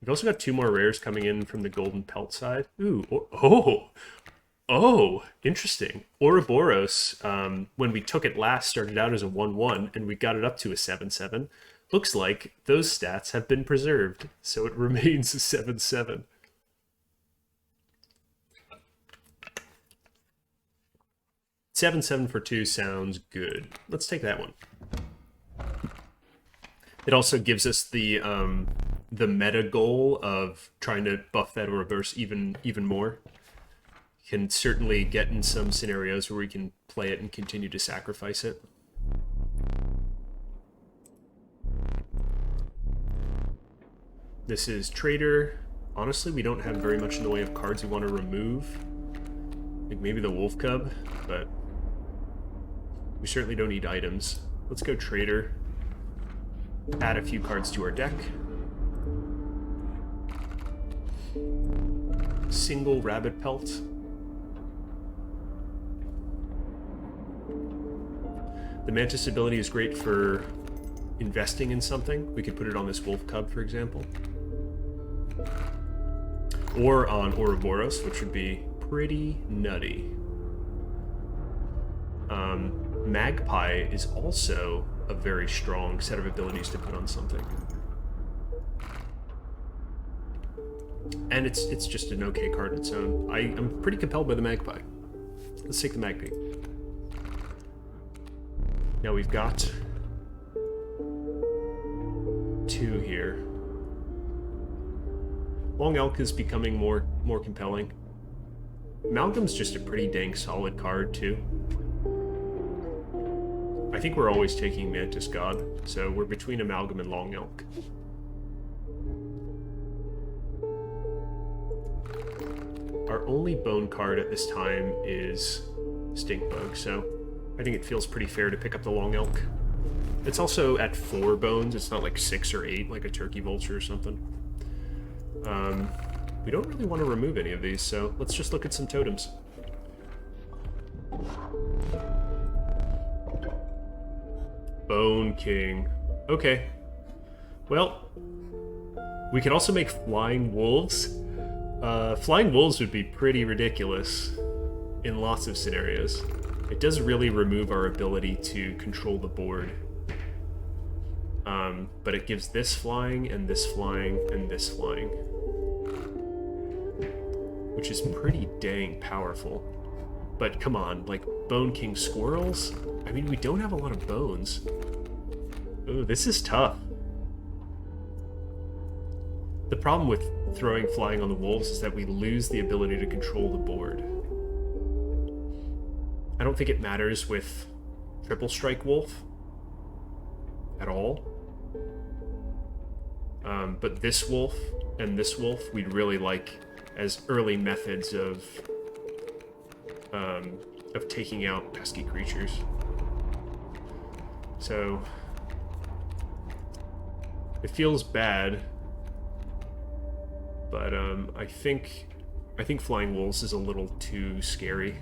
We've also got 2 more rares coming in from the golden pelt side. Ooh, oh, interesting. Ouroboros, when we took it last, started out as a 1-1, and we got it up to a 7-7. Looks like those stats have been preserved, so it remains a 7-7. $7-7 for 2 sounds good. Let's take that one. It also gives us the meta goal of trying to buff that Ouroboros even more. Can certainly get in some scenarios where we can play it and continue to sacrifice it. This is Trader. Honestly, we don't have very much in the way of cards we want to remove. Like maybe the Wolf Cub, but we certainly don't need items. Let's go Trader. Add a few cards to our deck. Single Rabbit Pelt. The Mantis ability is great for investing in something. We could put it on this Wolf Cub, for example. Or on Ouroboros, which would be pretty nutty. Magpie is also a very strong set of abilities to put on something. And it's just an okay card on its own. I'm pretty compelled by the Magpie. Let's take the Magpie. Now we've got 2 here. Long Elk is becoming more compelling. Amalgam's just a pretty dang solid card, too. I think we're always taking Mantis God, so we're between Amalgam and Long Elk. Our only bone card at this time is Stink Bug, so I think it feels pretty fair to pick up the Long Elk. It's also at 4 bones, it's not like 6 or 8 like a Turkey Vulture or something. We don't really want to remove any of these, so let's just look at some totems. Bone King. Okay. Well, we could also make Flying Wolves. Flying Wolves would be pretty ridiculous in lots of scenarios. It does really remove our ability to control the board. But it gives this flying, and this flying, and this flying. Which is pretty dang powerful. But come on, like, Bone King Squirrels? I mean, we don't have a lot of bones. Ooh, this is tough. The problem with throwing flying on the wolves is that we lose the ability to control the board. I don't think it matters with Triple Strike Wolf at all. But this wolf and this wolf we'd really like as early methods of taking out pesky creatures. So it feels bad, but I think Flying Wolves is a little too scary.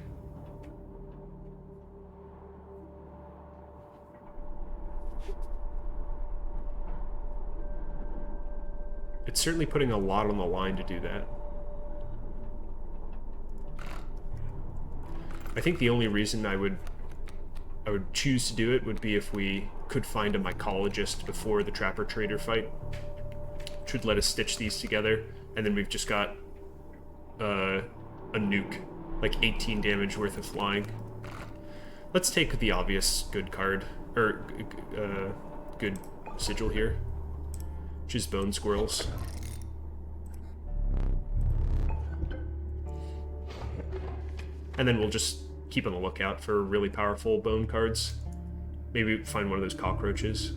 It's certainly putting a lot on the line to do that. I think the only reason I would choose to do it would be if we could find a mycologist before the Trapper Trader fight, which would let us stitch these together, and then we've just got a nuke, like 18 damage worth of flying. Let's take the obvious good card, or good sigil here, which is Bone Squirrels. And then we'll just keep on the lookout for really powerful bone cards. Maybe find one of those cockroaches.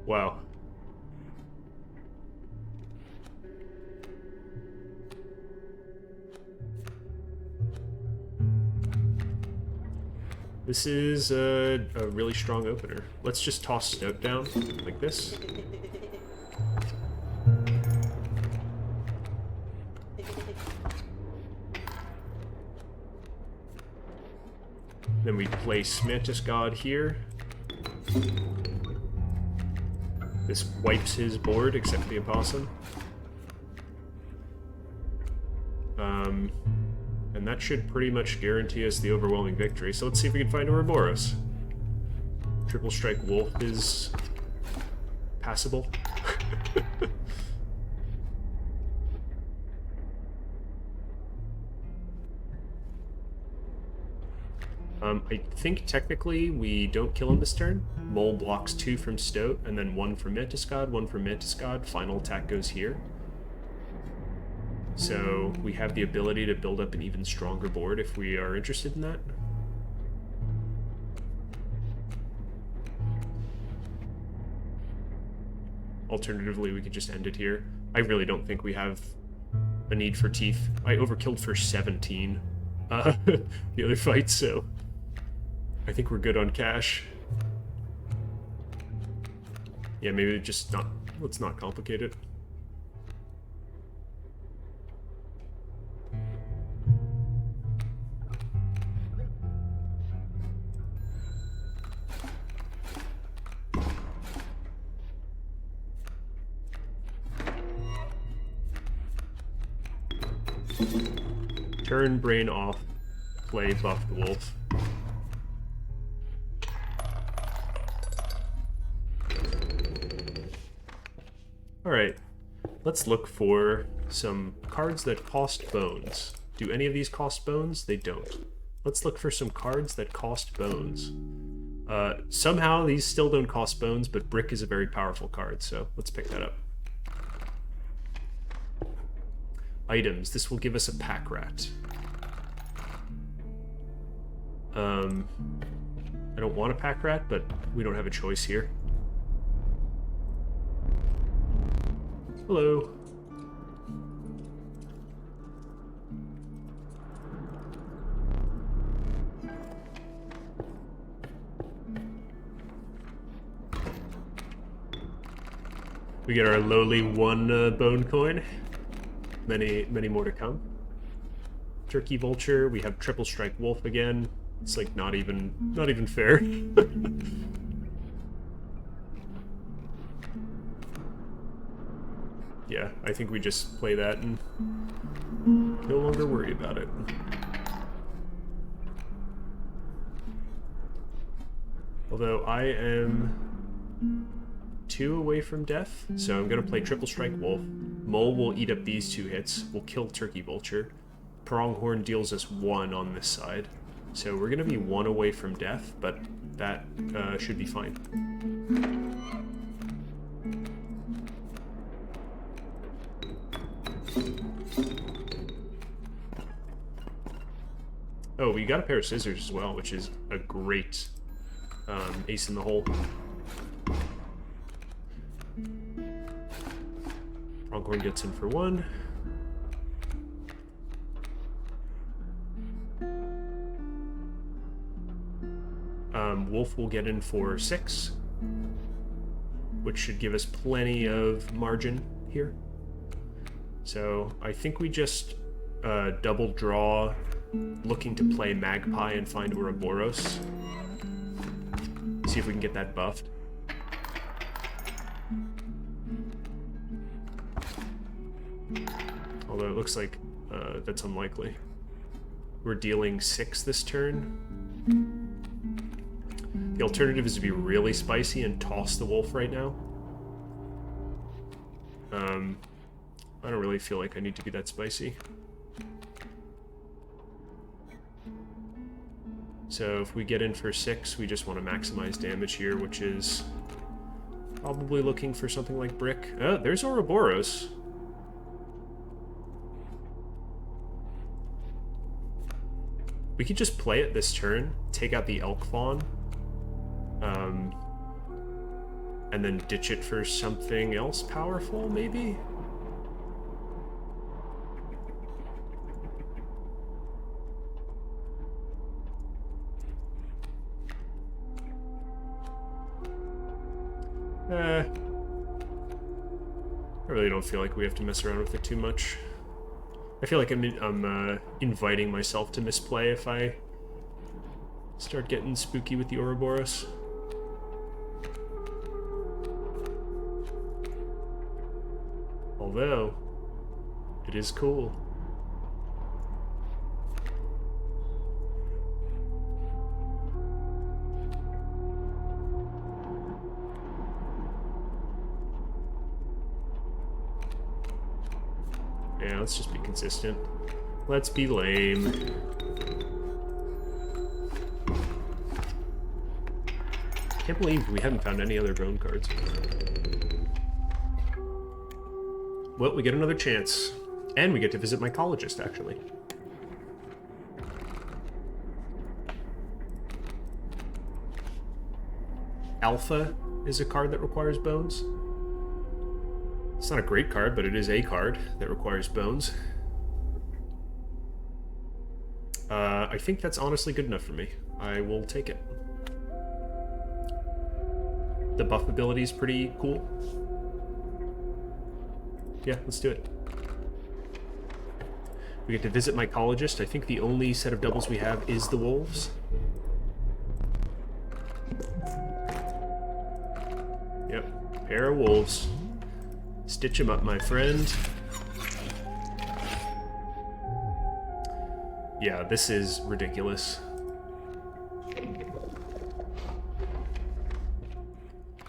Wow. This is a really strong opener. Let's just toss Snout down, like this. Then we place Mantis God here. This wipes his board, except for the Opossum. And that should pretty much guarantee us the overwhelming victory. So let's see if we can find Ouroboros. Triple Strike Wolf is passable. I think technically we don't kill him this turn. Mole blocks 2 from Stoat, and then 1 from Mantis God, 1 from Mantis God. Final attack goes here. So we have the ability to build up an even stronger board if we are interested in that. Alternatively, we could just end it here. I really don't think we have a need for teeth. I overkilled for 17 the other fight, so I think we're good on cash. Yeah, maybe just not. Let's not complicate it. Turn Brain off, play Buff the Wolf. Alright, let's look for some cards that cost bones. Do any of these cost bones? They don't. Let's look for some cards that cost bones. Somehow these still don't cost bones, but Brick is a very powerful card, so let's pick that up. Items. This will give us a Pack Rat. I don't want a Pack Rat, but we don't have a choice here. Hello. We get our lowly 1 bone coin. Many more to come. Turkey Vulture. We have Triple Strike Wolf again. It's like not even fair. Yeah, I think we just play that and no longer worry about it. Although I am 2 away from death, so I'm gonna play Triple Strike Wolf. Mole will eat up these 2 hits. We'll kill Turkey Vulture. Pronghorn deals us 1 on this side. So we're gonna be 1 away from death, but that should be fine. Oh, we got a pair of scissors as well, which is a great ace in the hole. Pronghorn gets in for 1. Wolf will get in for 6, which should give us plenty of margin here. So I think we just double draw, looking to play Magpie and find Ouroboros. See if we can get that buffed. Although it looks like that's unlikely. We're dealing 6 this turn. The alternative is to be really spicy and toss the wolf right now. I don't really feel like I need to be that spicy. So if we get in for 6, we just want to maximize damage here, which is probably looking for something like Brick. Oh, there's Ouroboros. We could just play it this turn, take out the Elk Fawn, and then ditch it for something else powerful, maybe? I really don't feel like we have to mess around with it too much. I feel like I'm inviting myself to misplay if I start getting spooky with the Ouroboros. Although, it is cool. Yeah, let's just be consistent. Let's be lame. Can't believe we haven't found any other bone cards. Well, we get another chance. And we get to visit mycologist, actually. Alpha is a card that requires bones. It's not a great card, but it is a card that requires bones. I think that's honestly good enough for me. I will take it. The buff ability is pretty cool. Yeah, let's do it. We get to visit mycologist. I think the only set of doubles we have is the wolves. Yep, pair of wolves. Stitch him up, my friend. Yeah, this is ridiculous.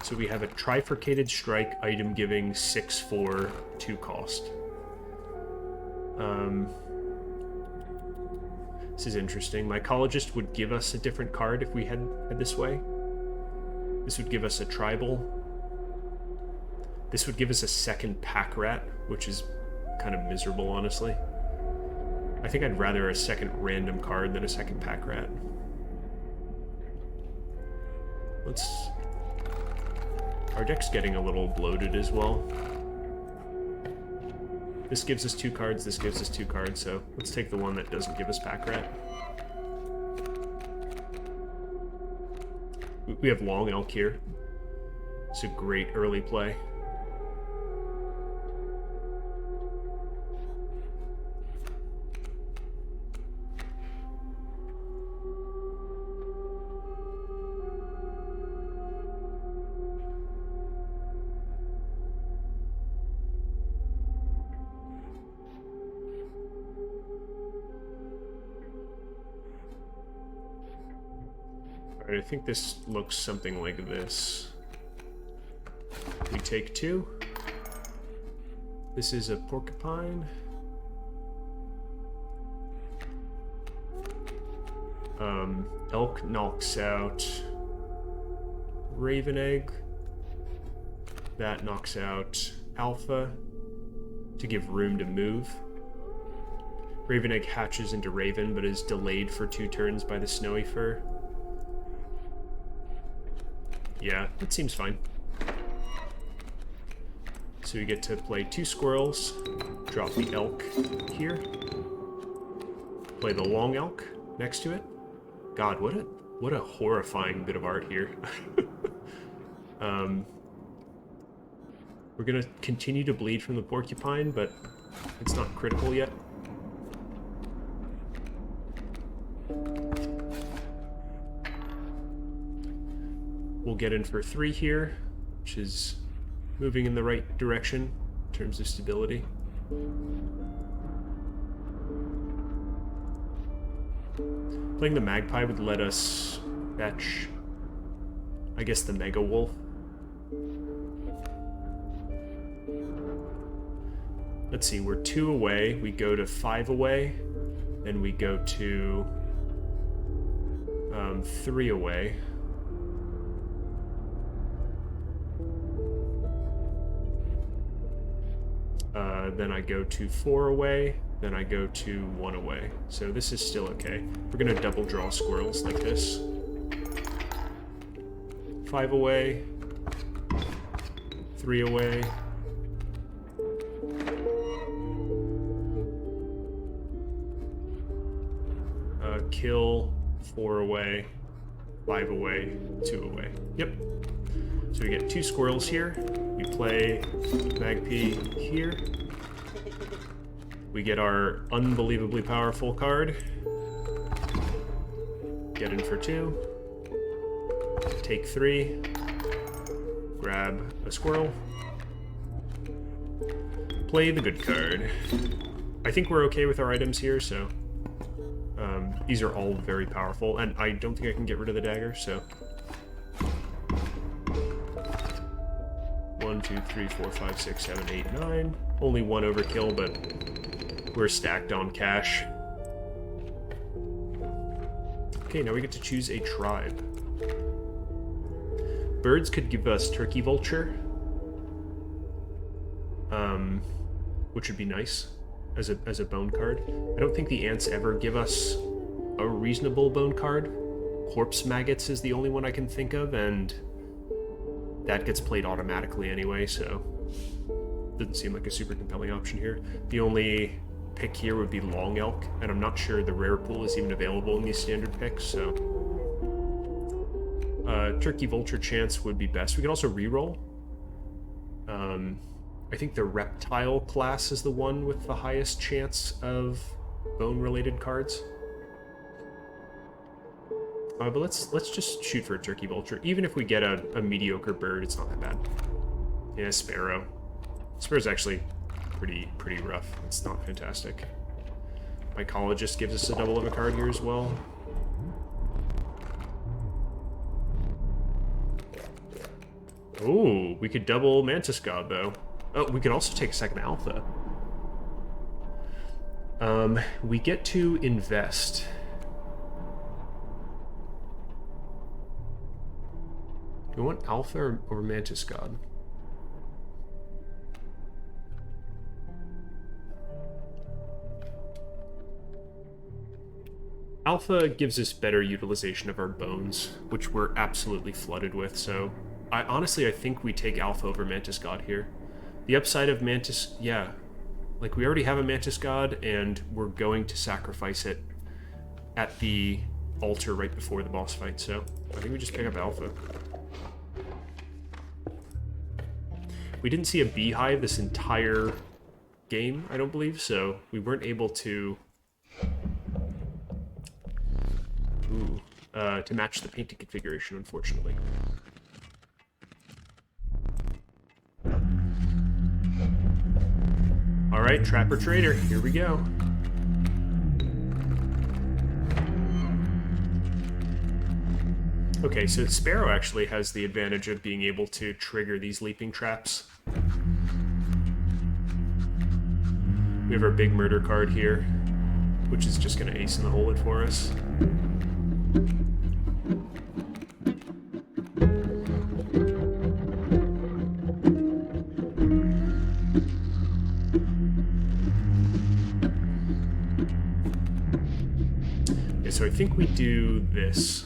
So we have a trifurcated strike item giving 6/4 2 cost. This is interesting. Mycologist would give us a different card if we had this way. This would give us a tribal. This would give us a second pack rat, which is kind of miserable, honestly. I think I'd rather a second random card than a second pack rat. Our deck's getting a little bloated as well. This gives us 2 cards, this gives us 2 cards, so let's take the one that doesn't give us pack rat. We have Long Elk here. It's a great early play. Alright, I think this looks something like this. We take 2. This is a porcupine. Elk knocks out Raven Egg. That knocks out Alpha to give room to move. Raven Egg hatches into Raven, but is delayed for 2 turns by the Snowy Fur. Yeah, that seems fine. So we get to play 2 squirrels, drop the elk here, play the long elk next to it. God, what a horrifying bit of art here. We're gonna continue to bleed from the porcupine, but it's not critical yet. we'll get in for 3 here, which is moving in the right direction in terms of stability. Playing the Magpie would let us fetch, I guess, the Mega Wolf. Let's see, we're 2 away, we go to 5 away, then we go to 3 away. Then I go to 4 away, then I go to 1 away. So this is still okay. We're gonna double draw squirrels like this. 5 away, 3 away. Kill, 4 away, 5 away, 2 away. Yep. So we get 2 squirrels here. We play Magpie here. We get our unbelievably powerful card. Get in for 2. Take 3. Grab a squirrel. Play the good card. I think we're okay with our items here, so... these are all very powerful, and I don't think I can get rid of the dagger, so... 1, 2, 3, 4, 5, 6, 7, 8, 9. Only 1 overkill, but we're stacked on cash. Okay, now we get to choose a tribe. Birds could give us Turkey Vulture, which would be nice as a bone card. I don't think the ants ever give us a reasonable bone card. Corpse Maggots is the only one I can think of, and that gets played automatically anyway, so doesn't seem like a super compelling option here. The only pick here would be Long Elk, and I'm not sure the rare pool is even available in these standard picks, so Turkey Vulture chance would be best. We can also reroll. I think the Reptile class is the one with the highest chance of bone-related cards. But let's just shoot for a Turkey Vulture. Even if we get a mediocre bird, it's not that bad. Yeah, Sparrow. Sparrow's actually pretty rough. It's not fantastic. Mycologist gives us a double of a card here as well. Oh, we could double Mantis God, though. Oh, we could also take a second Alpha. We get to invest. Do you want Alpha or Mantis God? Alpha gives us better utilization of our bones, which we're absolutely flooded with, so honestly I think we take Alpha over Mantis God here. The upside of Mantis, yeah, like we already have a Mantis God, and we're going to sacrifice it at the altar right before the boss fight, so I think we just pick up Alpha. We didn't see a beehive this entire game, I don't believe, so we weren't able to match the painting configuration, unfortunately. Alright, Trapper Trader, here we go. Okay, so Sparrow actually has the advantage of being able to trigger these leaping traps. We have our big murder card here, which is just going to ace in the hole it for us. Okay, so I think we do this.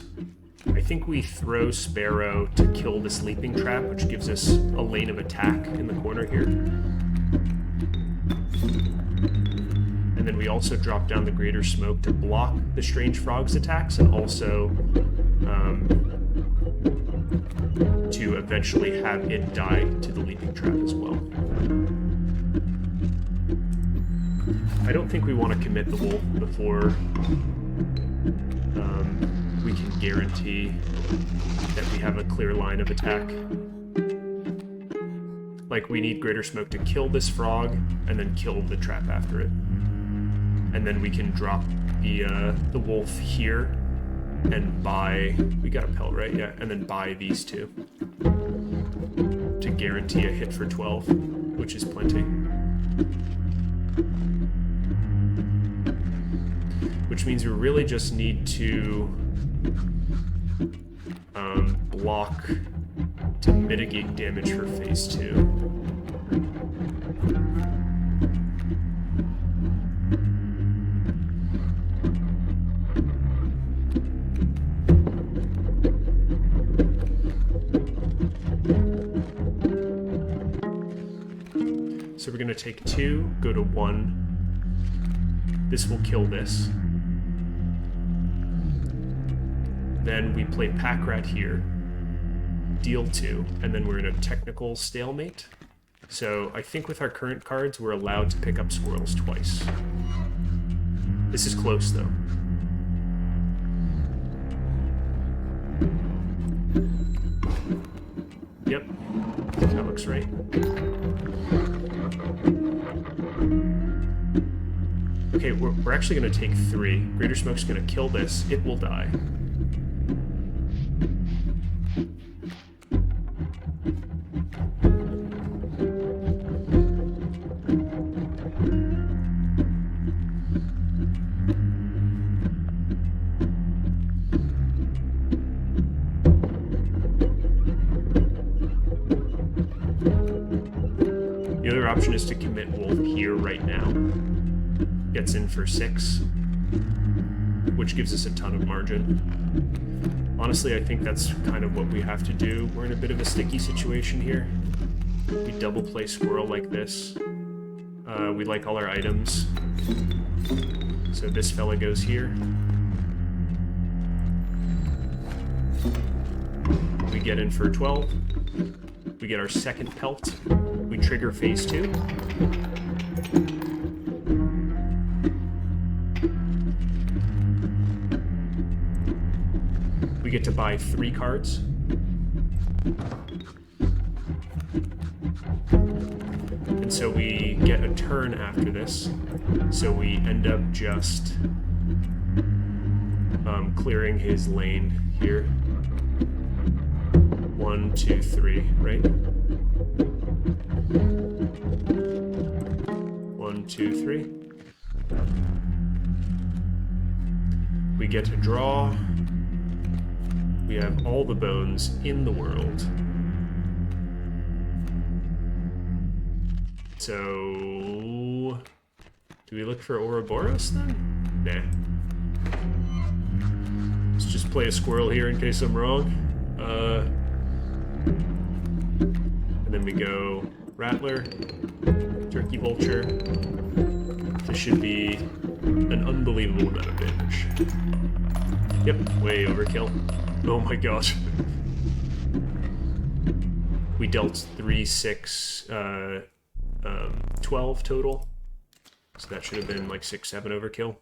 I think we throw Sparrow to kill this leaping trap, which gives us a lane of attack in the corner here. And then we also drop down the Greater Smoke to block the Strange Frog's attacks, and also to eventually have it die to the leaping trap as well. I don't think we want to commit the wolf before we we can guarantee that we have a clear line of attack. Like, we need Greater Smoke to kill this frog, and then kill the trap after it. And then we can drop the wolf here, and buy... We got a pelt, right? Yeah, and then buy these two. To guarantee a hit for 12, which is plenty. Which means we really just need to block to mitigate damage for phase 2. So we're going to take 2, go to 1. This will kill this. Then we play Pack Rat here, deal 2, and then we're in a technical stalemate. So I think with our current cards, we're allowed to pick up squirrels twice. This is close, though. Yep, that looks right. Okay, we're actually going to take 3. Greater Smoke's going to kill this. It will die. The other option is to commit wolf here right now. Gets in for 6, which gives us a ton of margin. Honestly, I think that's kind of what we have to do. We're in a bit of a sticky situation here. We double play squirrel like this. We like all our items. So this fella goes here. We get in for 12. We get our second pelt. We trigger phase 2. We get to buy 3 cards. And so we get a turn after this. So we end up just clearing his lane here. 1, 2, 3, right? 1, 2, 3. We get to draw. We have all the bones in the world. So... do we look for Ouroboros then? Nah. Let's just play a squirrel here in case I'm wrong. And then we go Rattler, Turkey Vulture. This should be an unbelievable amount of damage. Yep, way overkill. Oh my god. We dealt 3, 6, 12 total. So that should have been like 6, 7 overkill.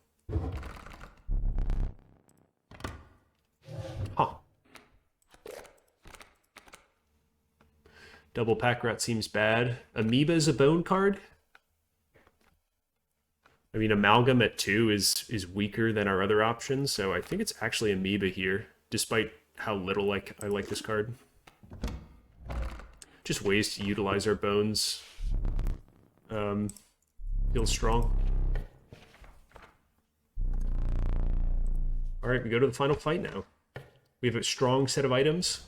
Huh. Double Pack Rat seems bad. Amoeba is a bone card? I mean, Amalgam at 2 is weaker than our other options, so I think it's actually Amoeba here, despite how little I like this card. Just ways to utilize our bones. Feels strong. Alright, we go to the final fight now. We have a strong set of items.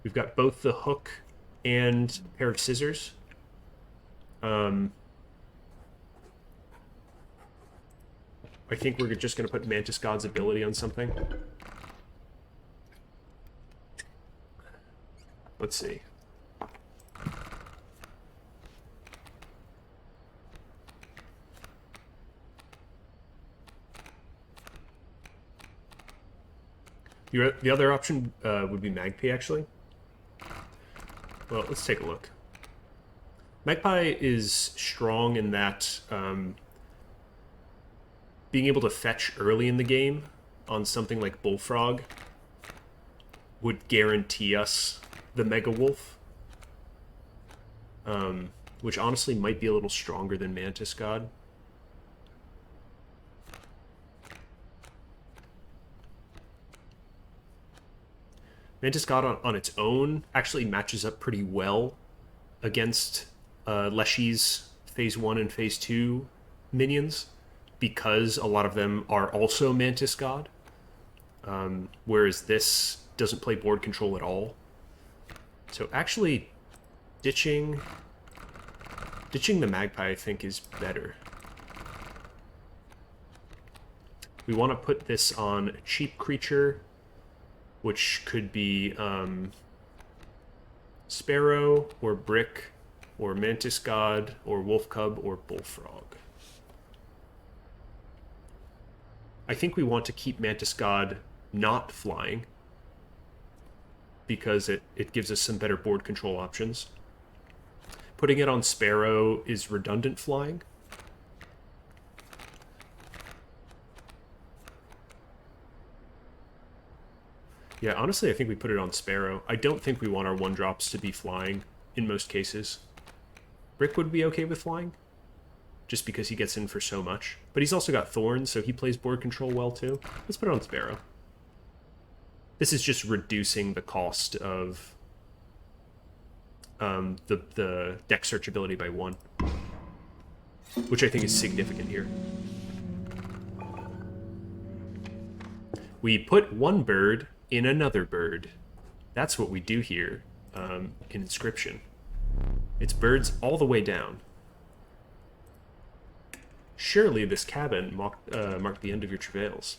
We've got both the hook and a pair of scissors. I think we're just going to put Mantis God's ability on something. Let's see. The other option would be Magpie, actually. Well, let's take a look. Magpie is strong in that being able to fetch early in the game on something like Bullfrog would guarantee us the Mega Wolf. Which honestly might be a little stronger than Mantis God. Mantis God on its own actually matches up pretty well against Leshy's Phase 1 and Phase 2 minions, because a lot of them are also Mantis God, whereas this doesn't play board control at all. So actually ditching the Magpie, I think, is better. We want to put this on a cheap creature, which could be Sparrow, or Brick, or Mantis God, or Wolf Cub, or Bullfrog. I think we want to keep Mantis God not flying, because it gives us some better board control options. Putting it on Sparrow is redundant flying. Yeah, honestly, I think we put it on Sparrow. I don't think we want our 1-drops to be flying in most cases. Brick would be okay with flying, just because he gets in for so much. But he's also got Thorns, so he plays board control well too. Let's put it on Sparrow. This is just reducing the cost of the deck searchability by 1, which I think is significant here. We put one bird in another bird. That's what we do here in Inscryption. It's birds all the way down. Surely this cabin marked the end of your travails.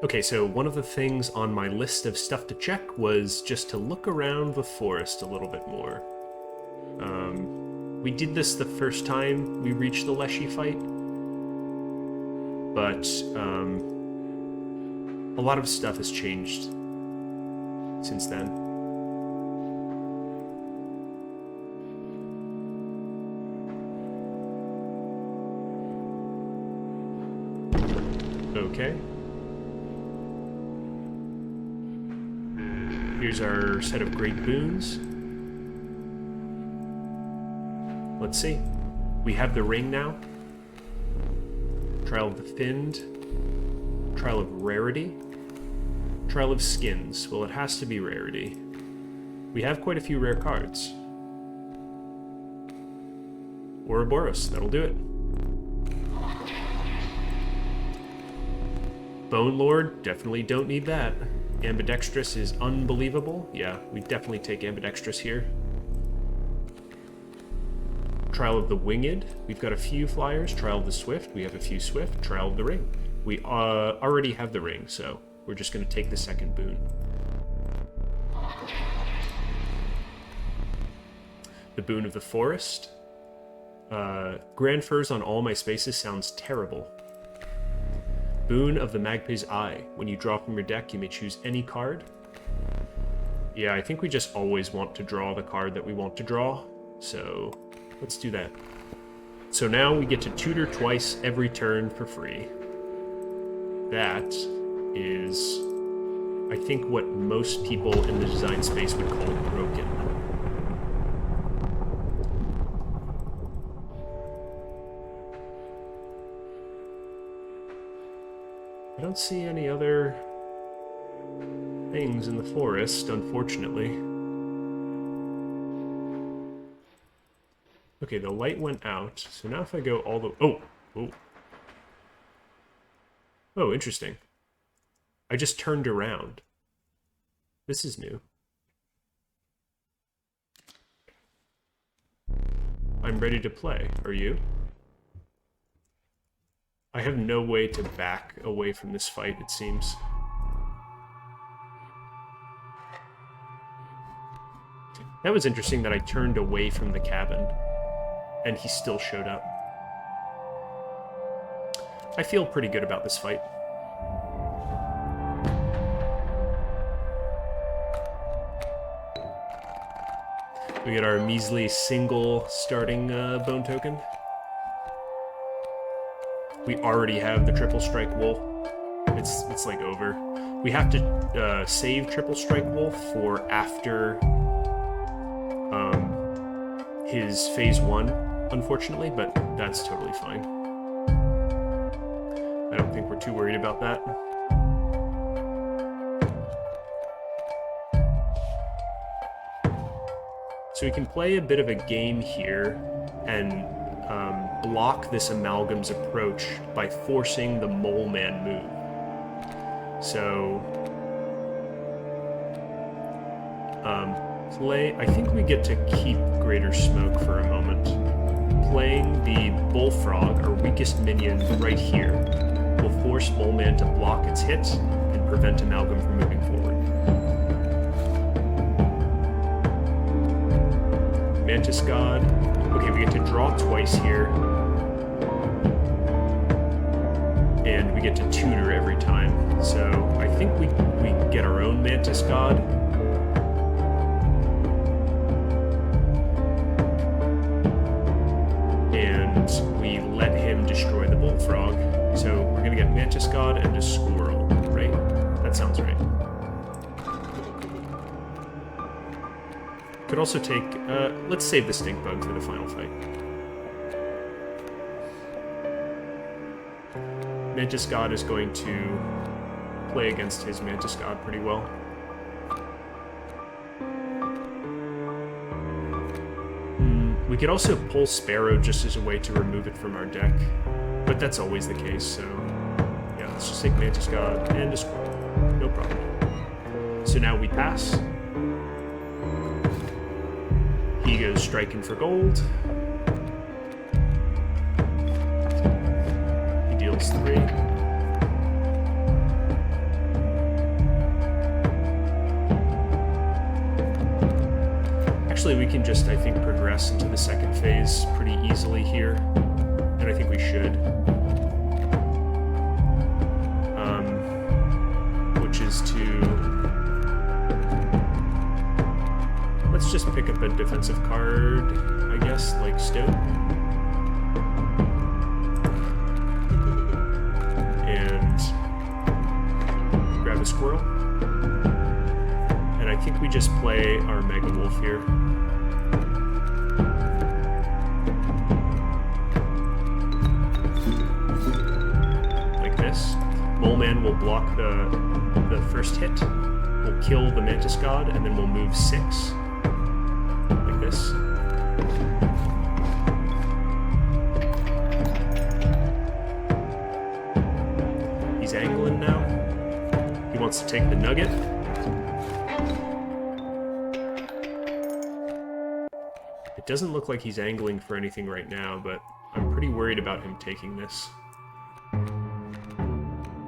Okay, so one of the things on my list of stuff to check was just to look around the forest a little bit more. We did this the first time we reached the Leshy fight, but a lot of stuff has changed since then. Okay. Here's our set of great boons. Let's see. We have the ring now. Trial of the Finned. Trial of Rarity. Trial of Skins. Well, it has to be Rarity. We have quite a few rare cards. Ouroboros, that'll do it. Bone Lord, definitely don't need that. Ambidextrous is unbelievable. Yeah, we definitely take Ambidextrous here. Trial of the Winged, we've got a few flyers. Trial of the Swift, we have a few Swift. Trial of the Ring. We already have the ring, so we're just going to take the second boon. The Boon of the Forest. Grand Furs on all my spaces sounds terrible. Boon of the Magpie's Eye. When you draw from your deck, you may choose any card. Yeah, I think we just always want to draw the card that we want to draw, so let's do that. So now we get to tutor twice every turn for free. That is, I think, what most people in the design space would call broken. I don't see any other things in the forest, unfortunately. Okay, the light went out, so now if I go all the... Oh! Oh, interesting. I just turned around. This is new. I'm ready to play. Are you? I have no way to back away from this fight, it seems. That was interesting that I turned away from the cabin, and he still showed up. I feel pretty good about this fight. We get our measly single starting bone token. We already have the triple strike wolf. It's like over. We have to save triple strike wolf for after his phase 1, unfortunately, but that's totally fine. I don't think we're too worried about that. So we can play a bit of a game here and block this Amalgam's approach by forcing the Mole Man move. So I think we get to keep Greater Smoke for a moment. Playing the Bullfrog, our weakest minion, right here, will force Mole Man to block its hit and prevent Amalgam from moving forward. Mantis God. Okay, we get to draw twice here. And we get to tutor every time. So I think we get our own Mantis God. And we let him destroy the Bullfrog. So we're gonna get Mantis God and a Squirrel, right? That sounds right. Could also take, let's save the Stink Bug for the final fight. Mantis God is going to play against his Mantis God pretty well. We could also pull Sparrow just as a way to remove it from our deck, but that's always the case, so yeah, let's just take Mantis God and a Squirrel. No problem. So now we pass. He goes striking for gold. He deals 3. Actually, we can just, I think, progress into the second phase pretty easily here. And I think we should. Which is to... Let's just pick up a defensive card, I guess, like Stoat. And grab a Squirrel. And I think we just play our Mega Wolf here. Like this. Mole Man will block the first hit. We'll kill the Mantis God, and then we'll move 6. This. He's angling now. He wants to take the nugget. It doesn't look like he's angling for anything right now, but I'm pretty worried about him taking this.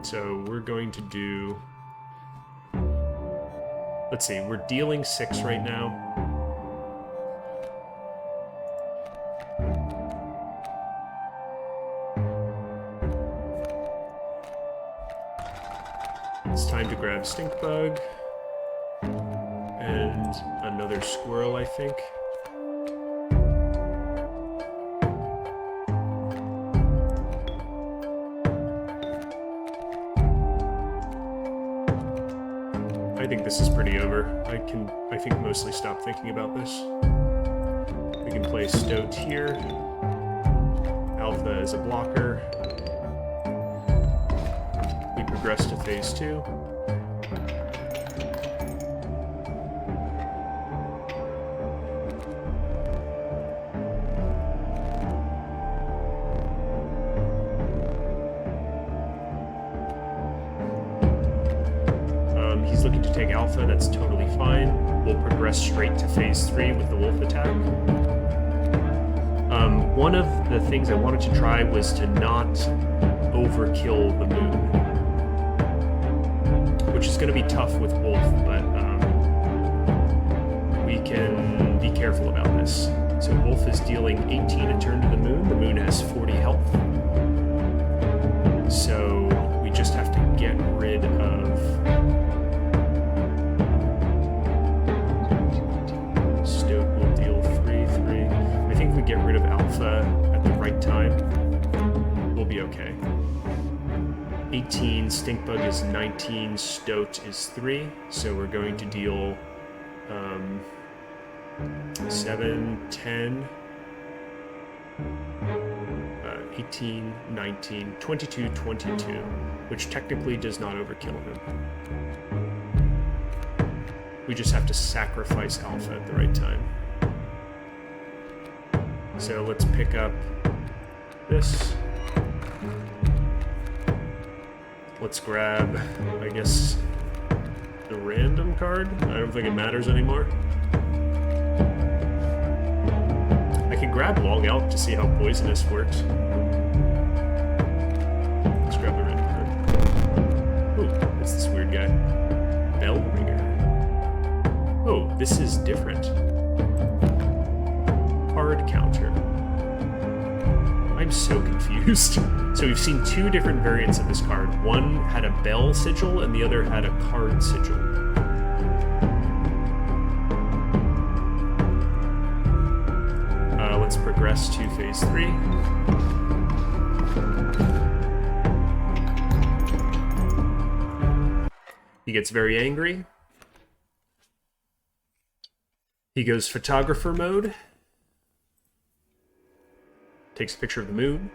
So we're going to do... Let's see, we're dealing 6 right now. It's time to grab Stink Bug and another Squirrel, I think. I think this is pretty over. I think mostly stop thinking about this. We can play Stoat here. Alpha as a blocker. Progress to phase 2. He's looking to take Alpha, that's totally fine. We'll progress straight to phase 3 with the Wolf attack. One of the things I wanted to try was to not overkill the moon, which is going to be tough with Wolf, but we can be careful about this. So Wolf is dealing 18 a turn to the moon has 40 health. So we just have to get rid of... Stoat will deal 3/3. I think if we get rid of Alpha at the right time, we'll be okay. 18, Stink Bug is 19, Stoat is 3, so we're going to deal 7, 10, 18, 19, 22, 22, which technically does not overkill him. We just have to sacrifice Alpha at the right time. So let's pick up this. Let's grab, I guess, the random card. I don't think it matters anymore. I can grab Long Elk to see how poisonous works. Let's grab the random card. Ooh, it's this weird guy. Bell Ringer. Oh, this is different. Card counter. I'm so confused. So we've seen two different variants of this card. One had a bell sigil and the other had a card sigil. Let's progress to phase 3. He gets very angry. He goes photographer mode. Takes a picture of the moon.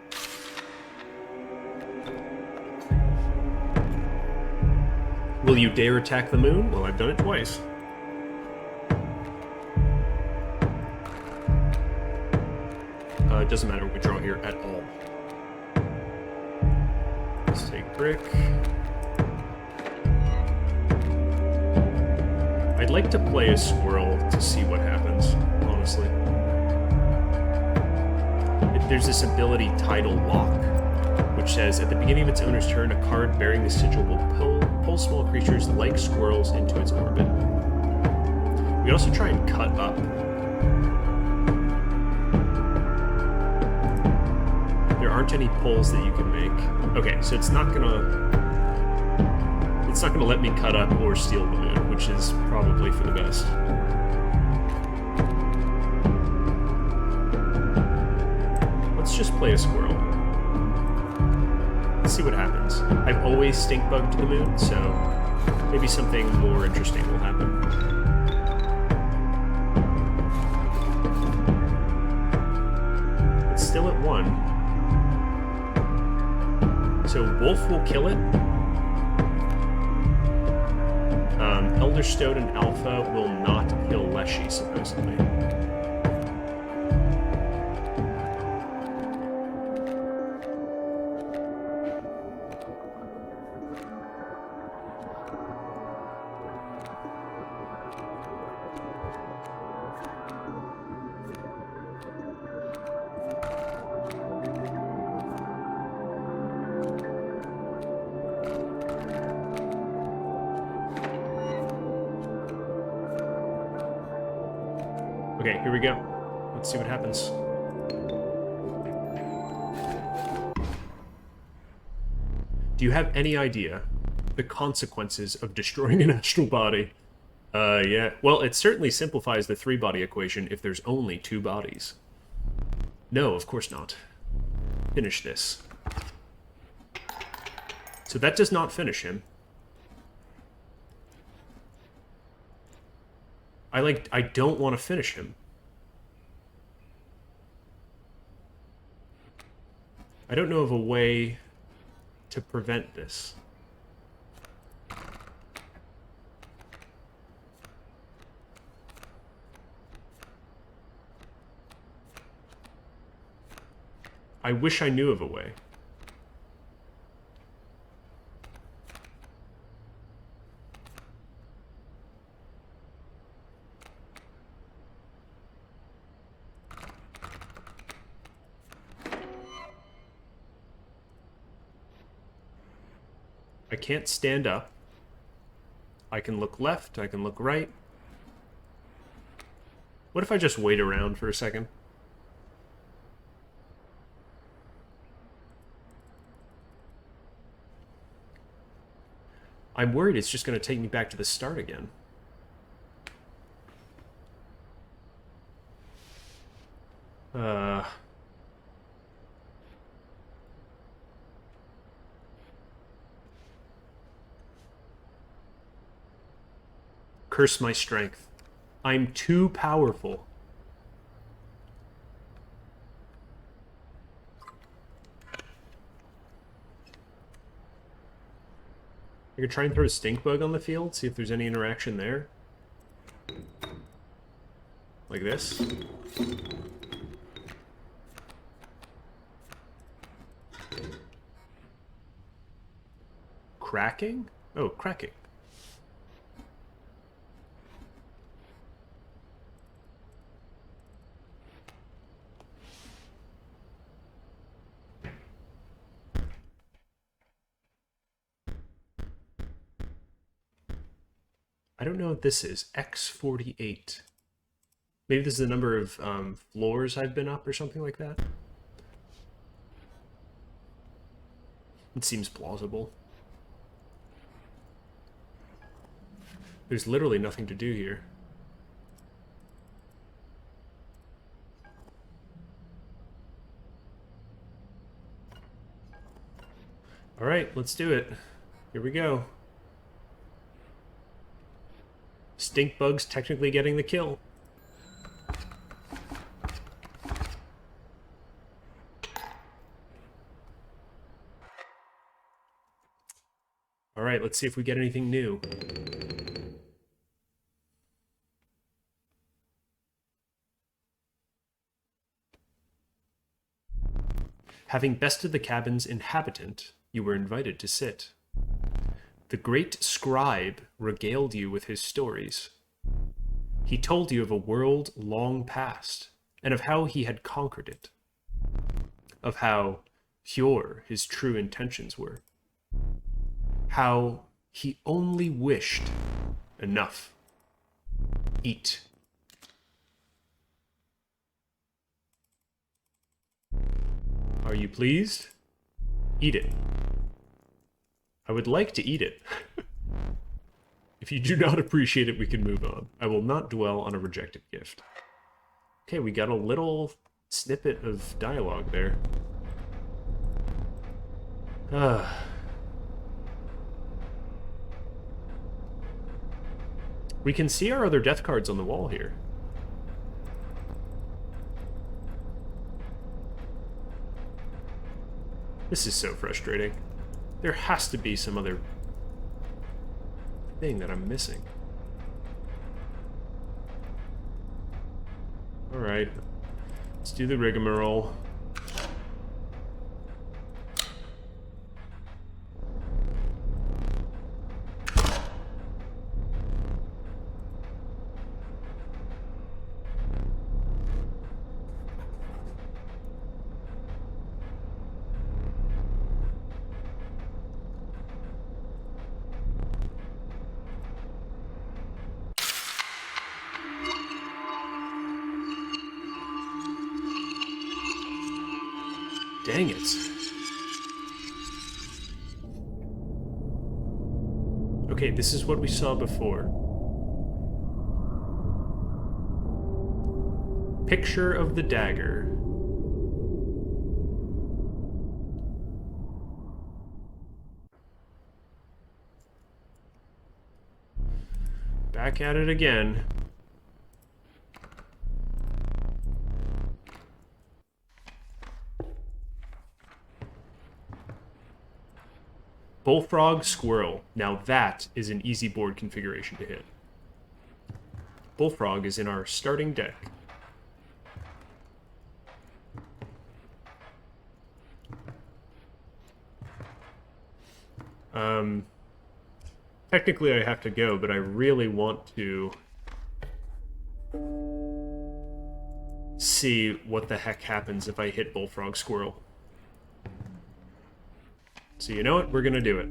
Will you dare attack the moon? Well, I've done it twice. It doesn't matter what we draw here at all. Let's take brick. I'd like to play a squirrel to see what happens, honestly. There's this ability, Tidal Lock, which says, at the beginning of its owner's turn, a card bearing the sigil will pull small creatures like squirrels into its orbit. We can also try and cut up. There aren't any pulls that you can make. Okay, so it's not gonna let me cut up or steal the moon, which is probably for the best. Let's just play a squirrel. Let's see what happens. I've always stink bugged the moon, so maybe something more interesting will happen. It's still at 1. So Wolf will kill it. Elder Stoat and Alpha will not kill Leshy, supposedly. Okay, here we go. Let's see what happens. Do you have any idea the consequences of destroying an astral body? Yeah. Well, it certainly simplifies the 3-body equation if there's only 2 bodies. No, of course not. Finish this. So that does not finish him. I don't want to finish him. I don't know of a way to prevent this. I wish I knew of a way. I can't stand up. I can look left, I can look right. What if I just wait around for a second? I'm worried it's just going to take me back to the start again. Curse my strength. I'm too powerful. I could try and throw a stink bug on the field, see if there's any interaction there. Like this. Cracking? Oh, cracking. I don't know what this is. X48. Maybe this is the number of floors I've been up or something like that. It seems plausible. There's literally nothing to do here. Alright, let's do it. Here we go. Stink bug's technically getting the kill. Alright, let's see if we get anything new. Having bested the cabin's inhabitant, you were invited to sit. The great scribe regaled you with his stories. He told you of a world long past, and of how he had conquered it. Of how pure his true intentions were. How he only wished enough. Eat. Are you pleased? Eat it. I would like to eat it. If you do not appreciate it, we can move on. I will not dwell on a rejected gift. Okay, we got a little snippet of dialogue there. We can see our other death cards on the wall here. This is so frustrating. There has to be some other thing that I'm missing. Alright. Let's do the rigmarole. Dang it. Okay, this is what we saw before. Picture of the dagger. Back at it again. Bullfrog, Squirrel. Now that is an easy board configuration to hit. Bullfrog is in our starting deck. Technically I have to go, but I really want to see what the heck happens if I hit Bullfrog, Squirrel. So you know what? We're going to do it.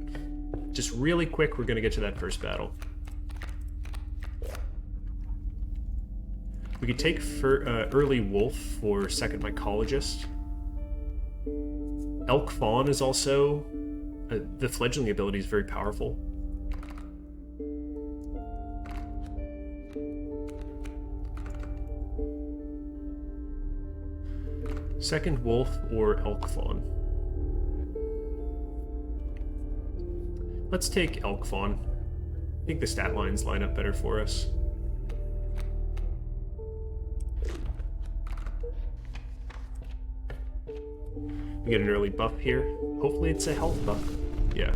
Just really quick, we're going to get to that first battle. We could take early Wolf for second Mycologist. Elk Fawn is also... the fledgling ability is very powerful. Second Wolf or Elk Fawn. Let's take Elk Fawn. I think the stat lines line up better for us. We get an early buff here. Hopefully it's a health buff. Yeah.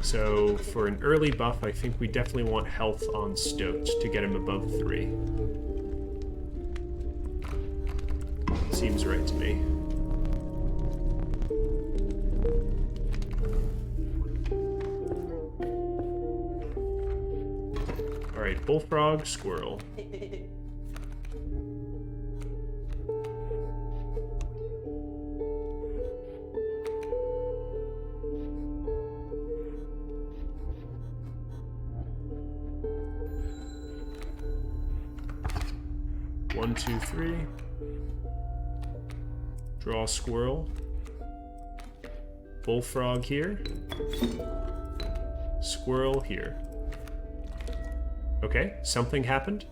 So for an early buff, I think we definitely want health on Stoked to get him above 3. Seems right to me. Alright, Bullfrog, Squirrel. One, two, three. Draw Squirrel. Bullfrog here. Squirrel here. Okay, something happened.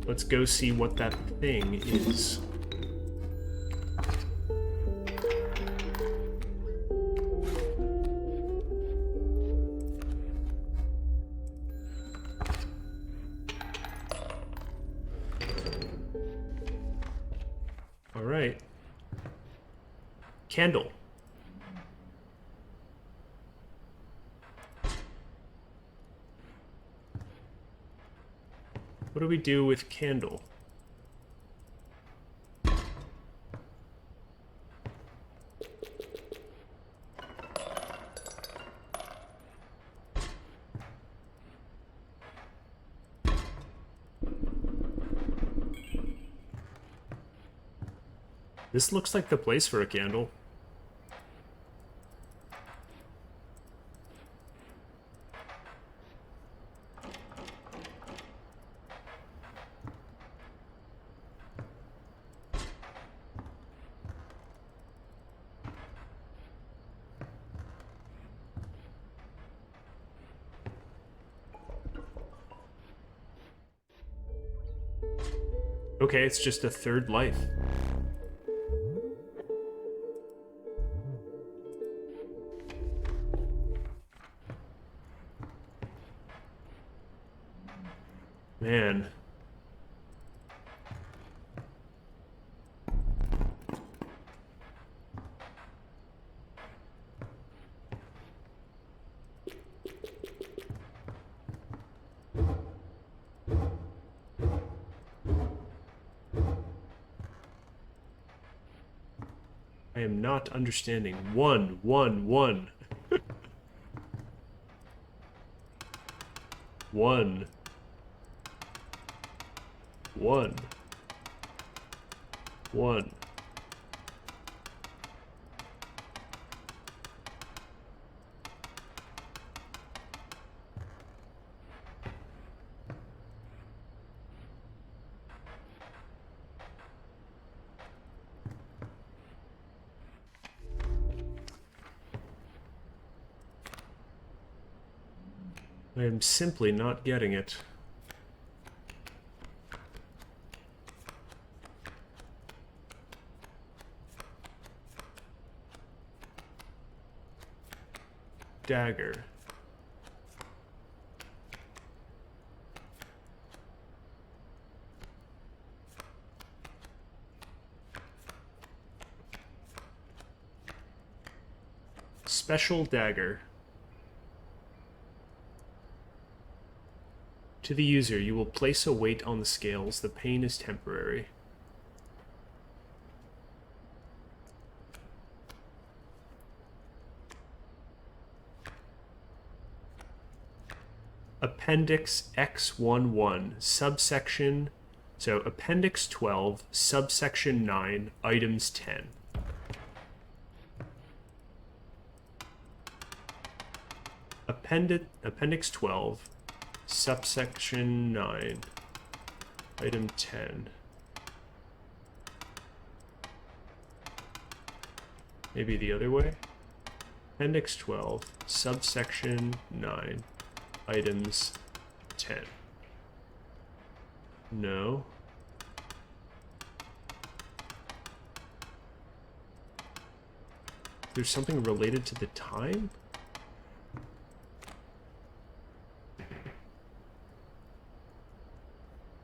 Let's go see what that thing is. All right. Candle. What do we do with Candle? This looks like the place for a candle. Okay, it's just a third life. Man. I am not understanding. One. One. One. I am simply not getting it. Dagger. Special dagger. To the user, you will place a weight on the scales. The pain is temporary. Appendix X11, subsection, so Appendix 12, subsection 9, items 10. Appendix 12, subsection 9, item 10. Maybe the other way? Appendix 12, subsection 9, items 10. No. There's something related to the time?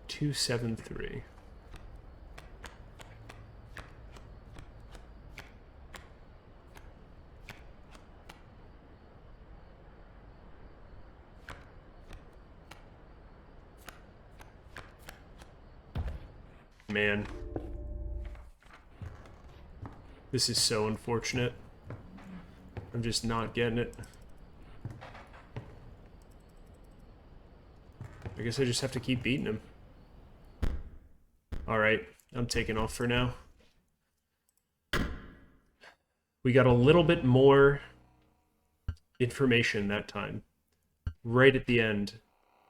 $273. Man. This is so unfortunate. I'm just not getting it. I guess I just have to keep beating him. Alright, I'm taking off for now. We got a little bit more information that time. Right at the end,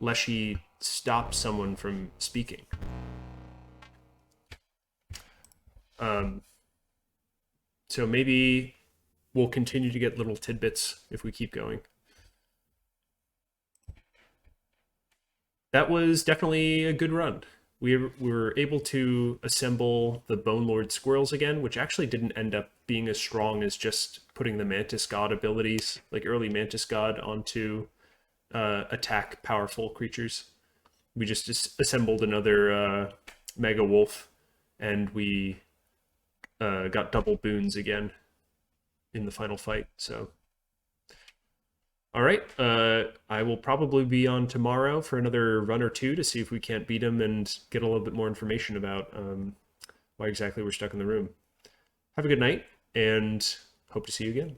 Leshy stopped someone from speaking. So maybe we'll continue to get little tidbits if we keep going. That was definitely a good run. We were able to assemble the Bone Lord squirrels again, which actually didn't end up being as strong as just putting the Mantis God abilities, like early Mantis God, onto attack powerful creatures. We just assembled another Mega Wolf, and we got double boons again in the final fight. So, all right, I will probably be on tomorrow for another run or two to see if we can't beat him and get a little bit more information about why exactly we're stuck in the room. Have a good night, and hope to see you again.